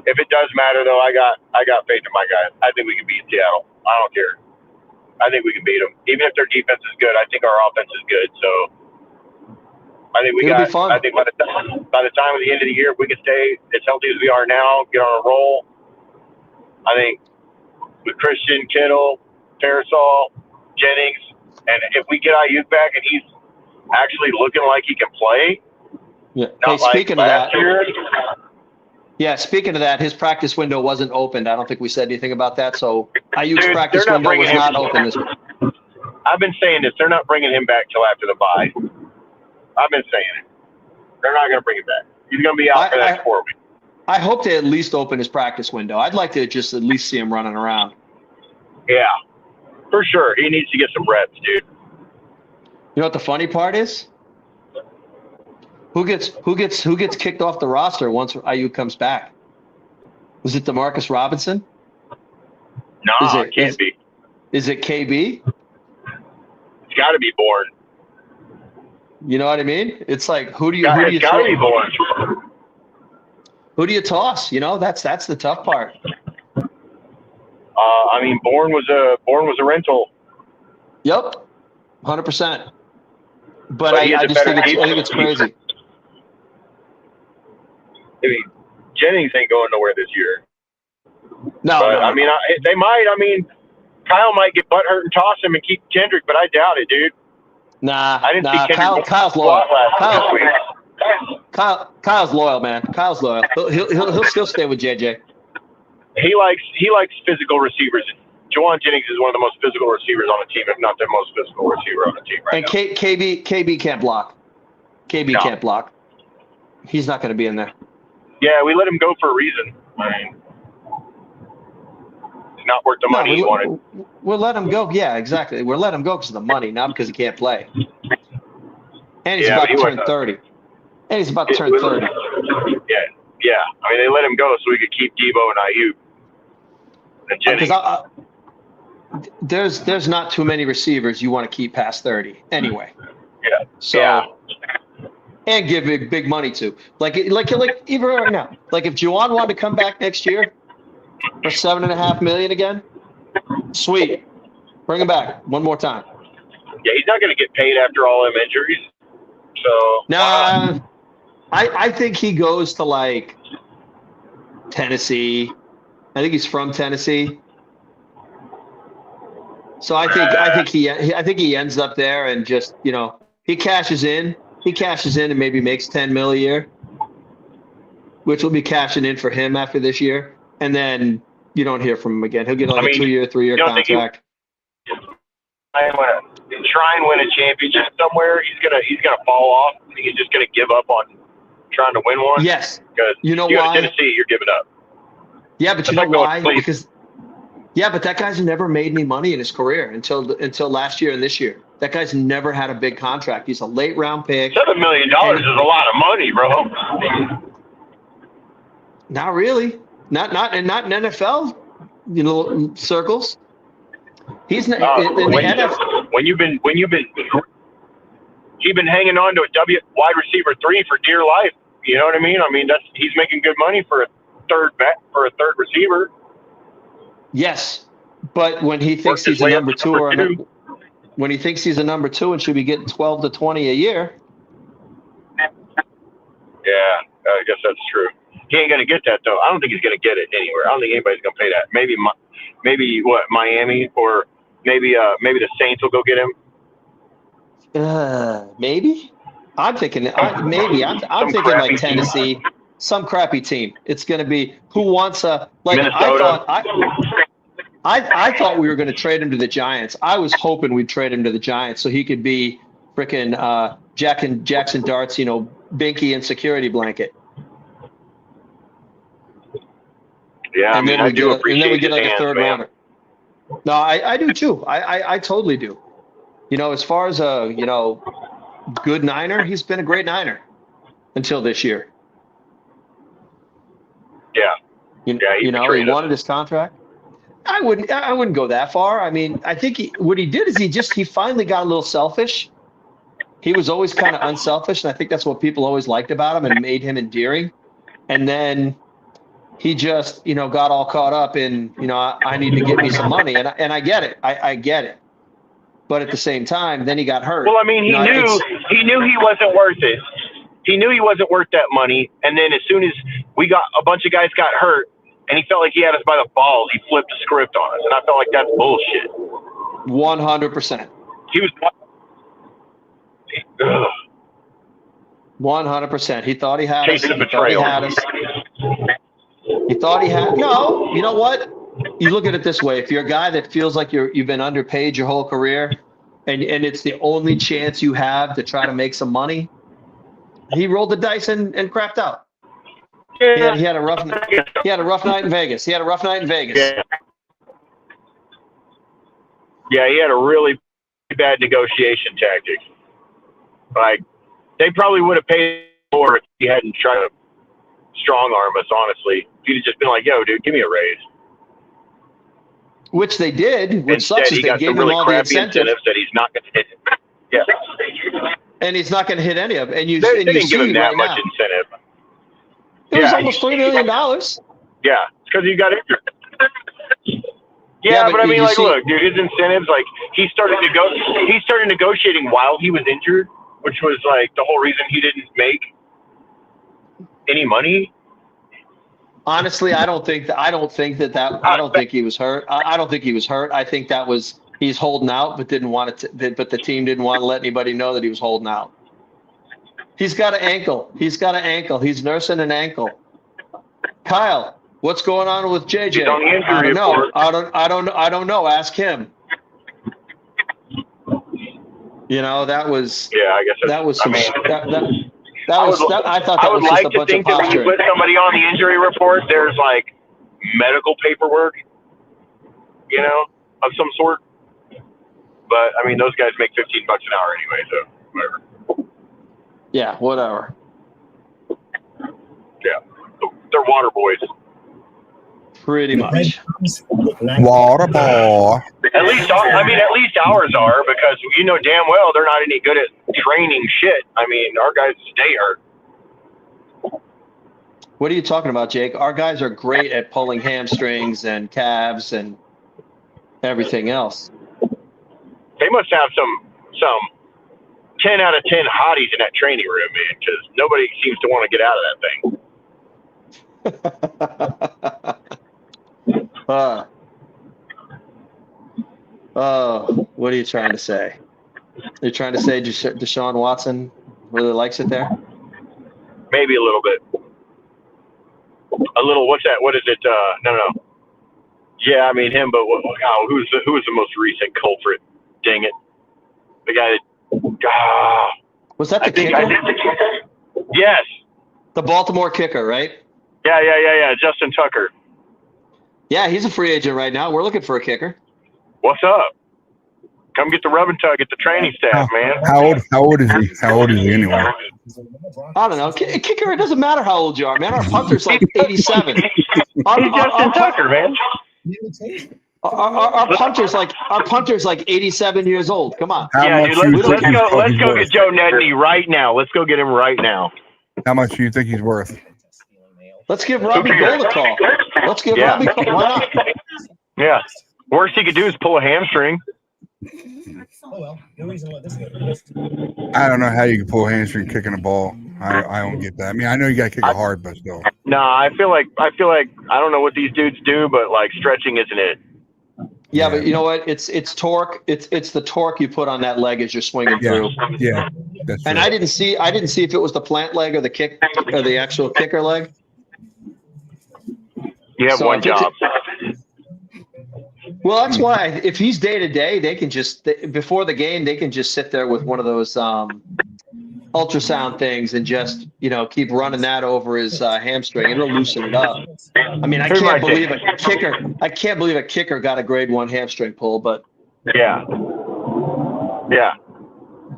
if it does matter, though, I got faith in my guys. I think we can beat Seattle. I don't care. I think we can beat them. Even if their defense is good, I think our offense is good. So I think It'll be fun. I think by the time of the end of the year, if we can stay as healthy as we are now, get on a roll, I think with Christian, Kittle, Parasol, Jennings, and if we get Ayuk back and he's actually looking like he can play. Yeah. Hey, speaking of that, speaking of that, his practice window wasn't opened. I don't think we said anything about that. So Ayuk's practice window was not open this week. I've been saying this. They're not bringing him back till after the bye. I've been saying it. They're not going to bring him back. He's going to be out for the next 4 weeks. I hope they at least open his practice window. I'd like to just at least see him running around. Yeah, for sure. He needs to get some reps, dude. You know what the funny part is? Who gets kicked off the roster once Ayuk comes back? Was it DeMarcus Robinson? No, it can't be. Is it KB? It's got to be Bourne. You know what I mean? It's like who do you It's got to be Bourne. Who do you toss? That's the tough part. I mean, Bourne was a rental. Yep, 100%. But I just think it's crazy. I mean, Jennings ain't going nowhere this year. No, but, no. I mean, they might. I mean, Kyle might get butthurt and toss him and keep Kendrick, but I doubt it, dude. Nah, I didn't see Kendrick Kyle's loyal. last week. Kyle's loyal, man. Kyle's loyal. He'll still stay with JJ. He likes physical receivers. Juwan Jennings is one of the most physical receivers on the team, if not the most physical receiver on the team right now. And KB can't block. KB can't block. He's not going to be in there. Yeah, we let him go for a reason. I mean, it's not worth the money he wanted. We'll let him go. Yeah, exactly. We'll let him go because of the money, not because he can't play. And he's about to turn 30. And he's about to turn 30. Yeah. I mean, they let him go so we could keep Debo and Ayuk and Jennings. There's not too many receivers you want to keep past 30 anyway. Yeah. So, and give big money to. Like even right now. Like if Juwan wanted to come back next year for $7.5 million again, sweet. Bring him back one more time. Yeah, he's not going to get paid after all them injuries. So nah, I think he goes to like Tennessee. I think he's from Tennessee. So I think he ends up there and just, he cashes in and maybe makes $10 million a year, which will be cashing in for him after this year. And then you don't hear from him again. He'll get like a 2-year, 3-year contract. Try and win a championship somewhere. He's gonna fall off. He's just gonna give up on trying to win one. Yes. Because you know why? why? Tennessee, you're giving up. Yeah, but you know why? Because but that guy's never made any money in his career until last year and this year. That guy's never had a big contract. He's a late round pick. $7 million is a lot of money, bro. Not really. Not in NFL, circles. He's not in the NFL. When you've been hanging on to a wide receiver 3 for dear life. You know what I mean? I mean he's making good money for a third receiver. Yes, but when he thinks he's a number 2 when he thinks he's a number 2 and should be getting 12 to 20 a year. Yeah, I guess that's true. He ain't gonna get that though. I don't think he's gonna get it anywhere. I don't think anybody's gonna pay that. Maybe what, Miami, or maybe the Saints will go get him. Maybe. I'm thinking I'm thinking like Tennessee, some crappy team. It's going to be who wants a like Minnesota. I thought we were going to trade him to the Giants. I was hoping we'd trade him to the Giants so he could be freaking Jackson Dart's, binky and security blanket. Yeah, and then we get like a third rounder. No, I do too. I totally do. As far as a good Niner, he's been a great Niner until this year. Yeah. He wanted his contract. I wouldn't go that far. I mean, I think what he did is he finally got a little selfish. He was always kind of unselfish, and I think that's what people always liked about him and made him endearing. And then he just, got all caught up in, I need to get me some money. And I get it. I get it. But at the same time, then he got hurt. Well, I mean, he knew he wasn't worth it. He knew he wasn't worth that money. And then as soon as a bunch of guys got hurt and he felt like he had us by the balls, he flipped the script on us. And I felt like that's bullshit. 100%. He was 100%. He thought he had us. Chasing the betrayal. He thought he had. No, you know what? You look at it this way. If you're a guy that feels like you've been underpaid your whole career and it's the only chance you have to try to make some money, he rolled the dice and crapped out. Yeah. He had a rough night in Vegas. Yeah, he had a really bad negotiation tactic. Like, they probably would have paid more if he hadn't tried to strong arm us, honestly. If he'd have just been like, yo, dude, give me a raise. Which they did, which Instead, sucks is he they got gave some him really all the crappy incentives that he's not going to hit. Yeah. and he's not going to hit any of it. And They didn't give him that right much now. incentive. It was almost $3 million. Yeah, it's because he got injured. Yeah, but I mean, look, dude, his incentives, like, he started negotiating while he was injured, which was like the whole reason he didn't make any money. Honestly, I don't think he was hurt. I don't think he was hurt. I think he's holding out, but didn't want it. But the team didn't want to let anybody know that he was holding out. He's got an ankle. He's nursing an ankle. Kyle, what's going on with JJ? He's on the injury I don't know. report. I don't know. Ask him. That was. Yeah, I guess that was some. I thought that would was just like a to bunch think of that when you posturing. put somebody on the injury report, there's like medical paperwork, of some sort. But I mean, those guys make $15 an hour anyway, so whatever. Yeah, whatever. Yeah, they're water boys. Pretty much. Water boy. At least ours are, because damn well they're not any good at training shit. I mean, our guys stay hurt. What are you talking about, Jake? Our guys are great at pulling hamstrings and calves and everything else. They must have some 10 out of 10 hotties in that training room, man, because nobody seems to want to get out of that thing. What are you trying to say? You're trying to say Deshaun Watson really likes it there? Maybe a little bit. A little. What's that? What is it? No. Yeah, I mean him, but who's the most recent culprit? Dang it, the guy that. Was that the kicker? Yes. The Baltimore kicker, right? Yeah. Justin Tucker. Yeah, he's a free agent right now. We're looking for a kicker. What's up? Come get the rub and tug at the training staff, man. How old is he? How old is he anyway? I don't know. Kicker, it doesn't matter how old you are, man. Our punter's like 87. Justin Tucker, man. Our punter's like 87 years old. Come on. Let's go get Joe Nedney right now. Let's go get him right now. How much do you think he's worth? Let's give Robbie Gould a call. Robbie a call. Why not? Yeah. Worst he could do is pull a hamstring. No reason why this I don't know how you can pull a hamstring kicking a ball. I don't get that. I mean, I know you got to kick it hard, but still. No, I feel like I don't know what these dudes do, but like stretching isn't it. Yeah, but you know what? It's torque. It's the torque you put on that leg as you're swinging through. Yeah, that's and true. I didn't see if it was the plant leg or the kick or the actual kicker leg. You have one job. Well, that's why if he's day to day, they can just before the game they can just sit there with one of those ultrasound things and just keep running that over his hamstring. It'll loosen it up. I mean, I can't believe a kicker got a grade 1 hamstring pull, but yeah,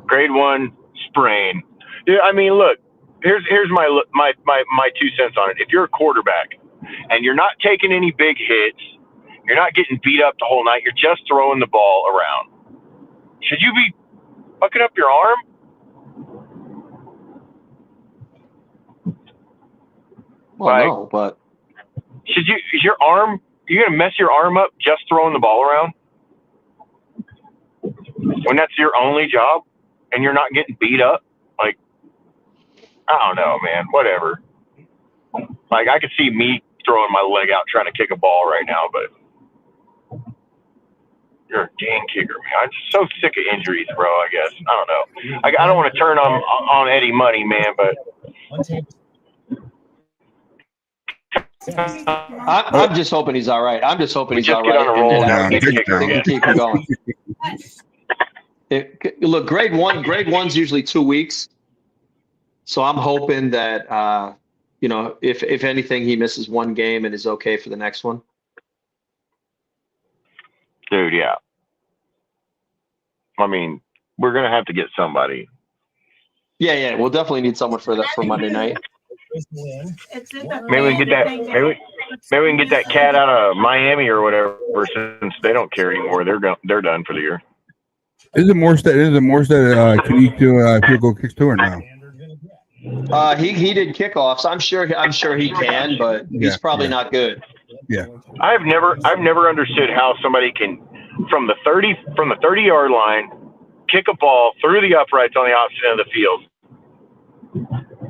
grade 1 sprain. Yeah, I mean, look, here's my 2 cents on it. If you're a quarterback and you're not taking any big hits, you're not getting beat up the whole night, you're just throwing the ball around, should you be fucking up your arm? Well, no, but you're going to mess your arm up just throwing the ball around when that's your only job and you're not getting beat up? Like, I don't know, man, whatever. Like, I could see me throwing my leg out trying to kick a ball right now, but you're a dang kicker, man. I'm just so sick of injuries, bro, I guess. I don't know. I don't want to turn on Eddie Money, man, but I'm just hoping he's all right. I'm just hoping he's all get on a roll right. now. They can keep him going. Look, grade 1's usually 2 weeks. So I'm hoping that, if anything, he misses one game and is okay for the next one. Dude, yeah. I mean, we're going to have to get somebody. Yeah. We'll definitely need someone for Monday night. Maybe we can get that. Maybe we can get that cat out of Miami or whatever, since they don't care anymore. They're done for the year. Is it Morstead? Can you do field goal kicks too or no? He did kickoffs. I'm sure he can, but he's probably not good. Yeah. I've never understood how somebody can from the 30-yard line kick a ball through the uprights on the opposite end of the field,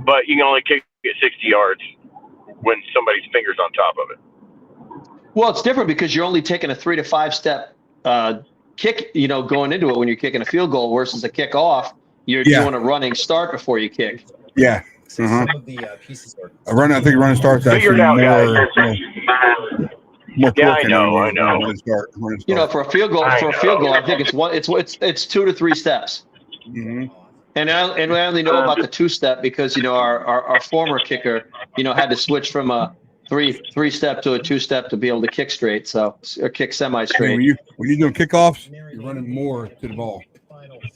but you can only kick it 60 yards. when somebody's finger's on top of it. Well, it's different because you're only taking a 3 to 5 step kick, going into it when you're kicking a field goal versus a kickoff. You're doing a running start before you kick. Yeah. Some of the pieces are. I think running start's Figure actually it out, more Yeah, I torque know. running start. For a field goal, I think it's 2 to 3 steps. Mm-hmm. And I only know about the 2-step because our former kicker had to switch from a 3-step to a 2-step to be able to kick straight, or kick semi straight. When you're doing kickoffs, you're running more to the ball.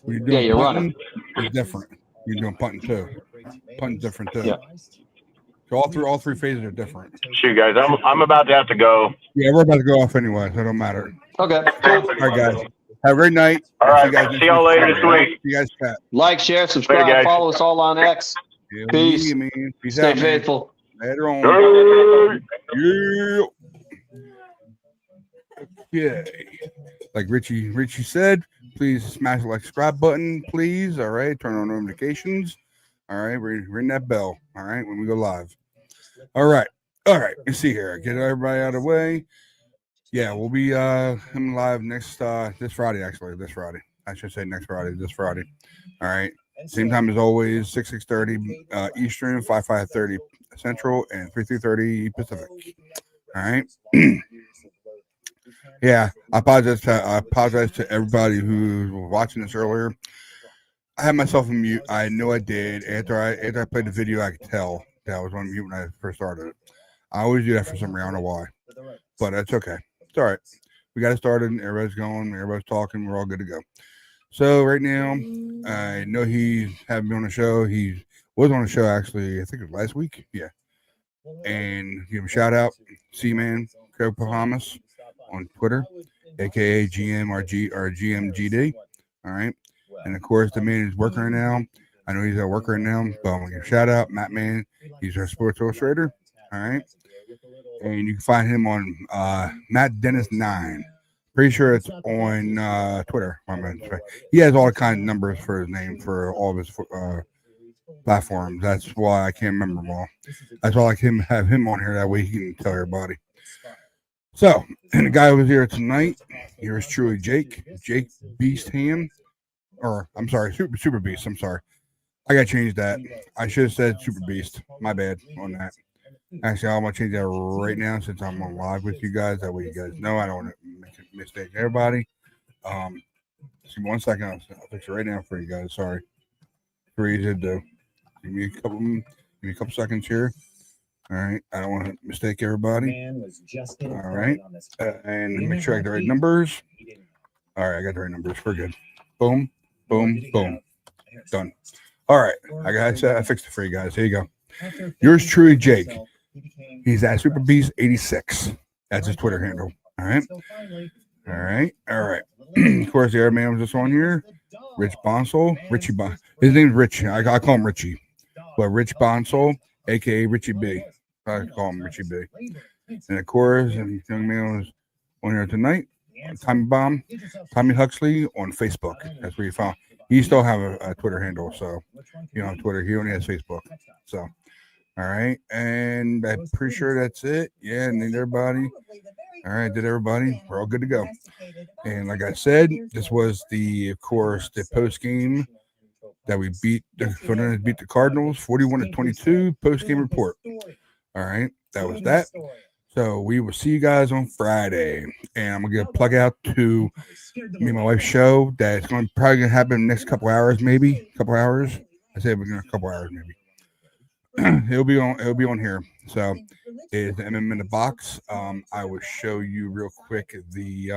When you're doing punting, it's different. You're doing punting too. Punting's different too. Yeah. So all three phases are different. Shoot, guys, I'm about to have to go. Yeah, we're about to go off anyway, so it don't matter. Okay. All right, guys. Have a great night. All right. See y'all later this week. See you guys, Pat. Like, share, subscribe, Later, guys. Follow us all on X. Yeah, Peace. man. Peace Stay out, man. faithful. Later on. Yeah. Like Richie said, please smash the like subscribe button, please. All right. Turn on notifications. All right. Ring that bell. All right. When we go live. All right. Let's see here. Get everybody out of the way. Yeah, we'll be coming live this Friday, actually. This Friday. I should say next Friday, this Friday. All right. Same time as always, 6:30 Eastern, 5:30 Central, and 3:30 Pacific. All right. Yeah, I apologize to everybody who was watching this earlier. I had myself on mute. I know I did. After I played the video, I could tell that I was on mute when I first started it. I always do that for some reason. I don't know why, but that's okay. It's all right. We got it started. Everybody's going. Everybody's talking. We're all good to go. So right now, I know he had me on the show. He was on the show actually. I think it was last week. Yeah. And give him a shout out, C-Man Craig Bahamas on Twitter, aka GMRG or GMGD. All right. And of course, the man is working right now. I know he's at work right now, but I'm gonna give a shout out, Matt Man. He's our sports illustrator. All right. And you can find him on Matt Dennis 9. Pretty sure it's on Twitter. He has all the kind of numbers for his name for all of his platforms. That's why I can't remember them all. That's why I like have him on here. That way he can tell everybody. So, and the guy who was here tonight, here's truly Jake Beast Ham. Or, I'm sorry, Super Beast. I'm sorry. I got to change that. I should have said Super Beast. My bad on that. Actually, I'm going to change that right now since I'm on live with you guys. That way you guys know I don't want to make a mistake. Everybody, just give me 1 second. I'll fix it right now for you guys. Sorry. Pretty easy to do. Give me a couple seconds here. All right. I don't want to mistake everybody. All right. And make sure I get the right numbers. All right. I got the right numbers. We're good. Boom, boom, boom. Done. All right. I fixed it for you guys. Here you go. Yours truly, Jake. He's at Super Beast 86. That's his Twitter handle. All right. Of course, the other man was just on here. Rich Bonsall. His name's Rich. I call him Richie. But Rich Bonsall, aka Richie B. I call him Richie B. And of course, the young man was on here tonight. Tommy Huxley on Facebook. That's where you found. He still have a Twitter handle, so on Twitter. He only has Facebook. So, all right, and I'm pretty sure that's it. Yeah, and then everybody. All right, did everybody? We're all good to go. And like I said, this was the post game that we beat the Cardinals 41-22 post game report. All right, that was that. So we will see you guys on Friday, and I'm gonna get a plug out to me and my wife's show. That's probably gonna happen in the next couple hours, maybe. I say we're gonna a couple hours, maybe. It'll be on here. So it's MM in the box. I will show you real quick the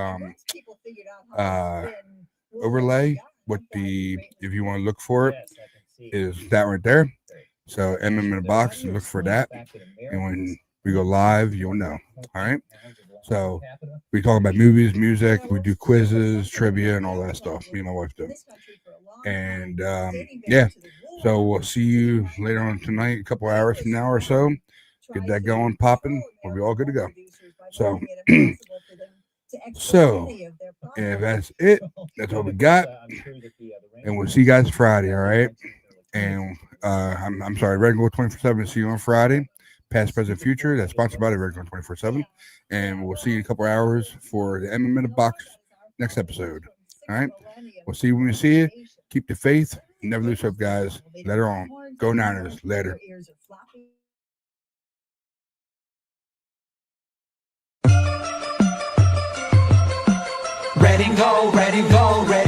overlay. If you want to look for it, is that right there. So MM in the box, look for that, and when we go live, you'll know. All right. So we talk about movies, music, we do quizzes, trivia, and all that stuff. Me and my wife do. And yeah. So we'll see you later on tonight, a couple hours from now or so. Get that going, popping. We'll be all good to go. So yeah, that's it. That's what we got. And we'll see you guys Friday, all right? And I'm sorry, regular 24/7. See you on Friday. past, present, future. That's sponsored by the Red Zone 24/7. And we'll see you in a couple hours for the MM in the Box next episode. All right. We'll see you when we see you. Keep the faith. Never lose hope, guys. Later on. Go Niners. Later. Red and gold, red and gold, red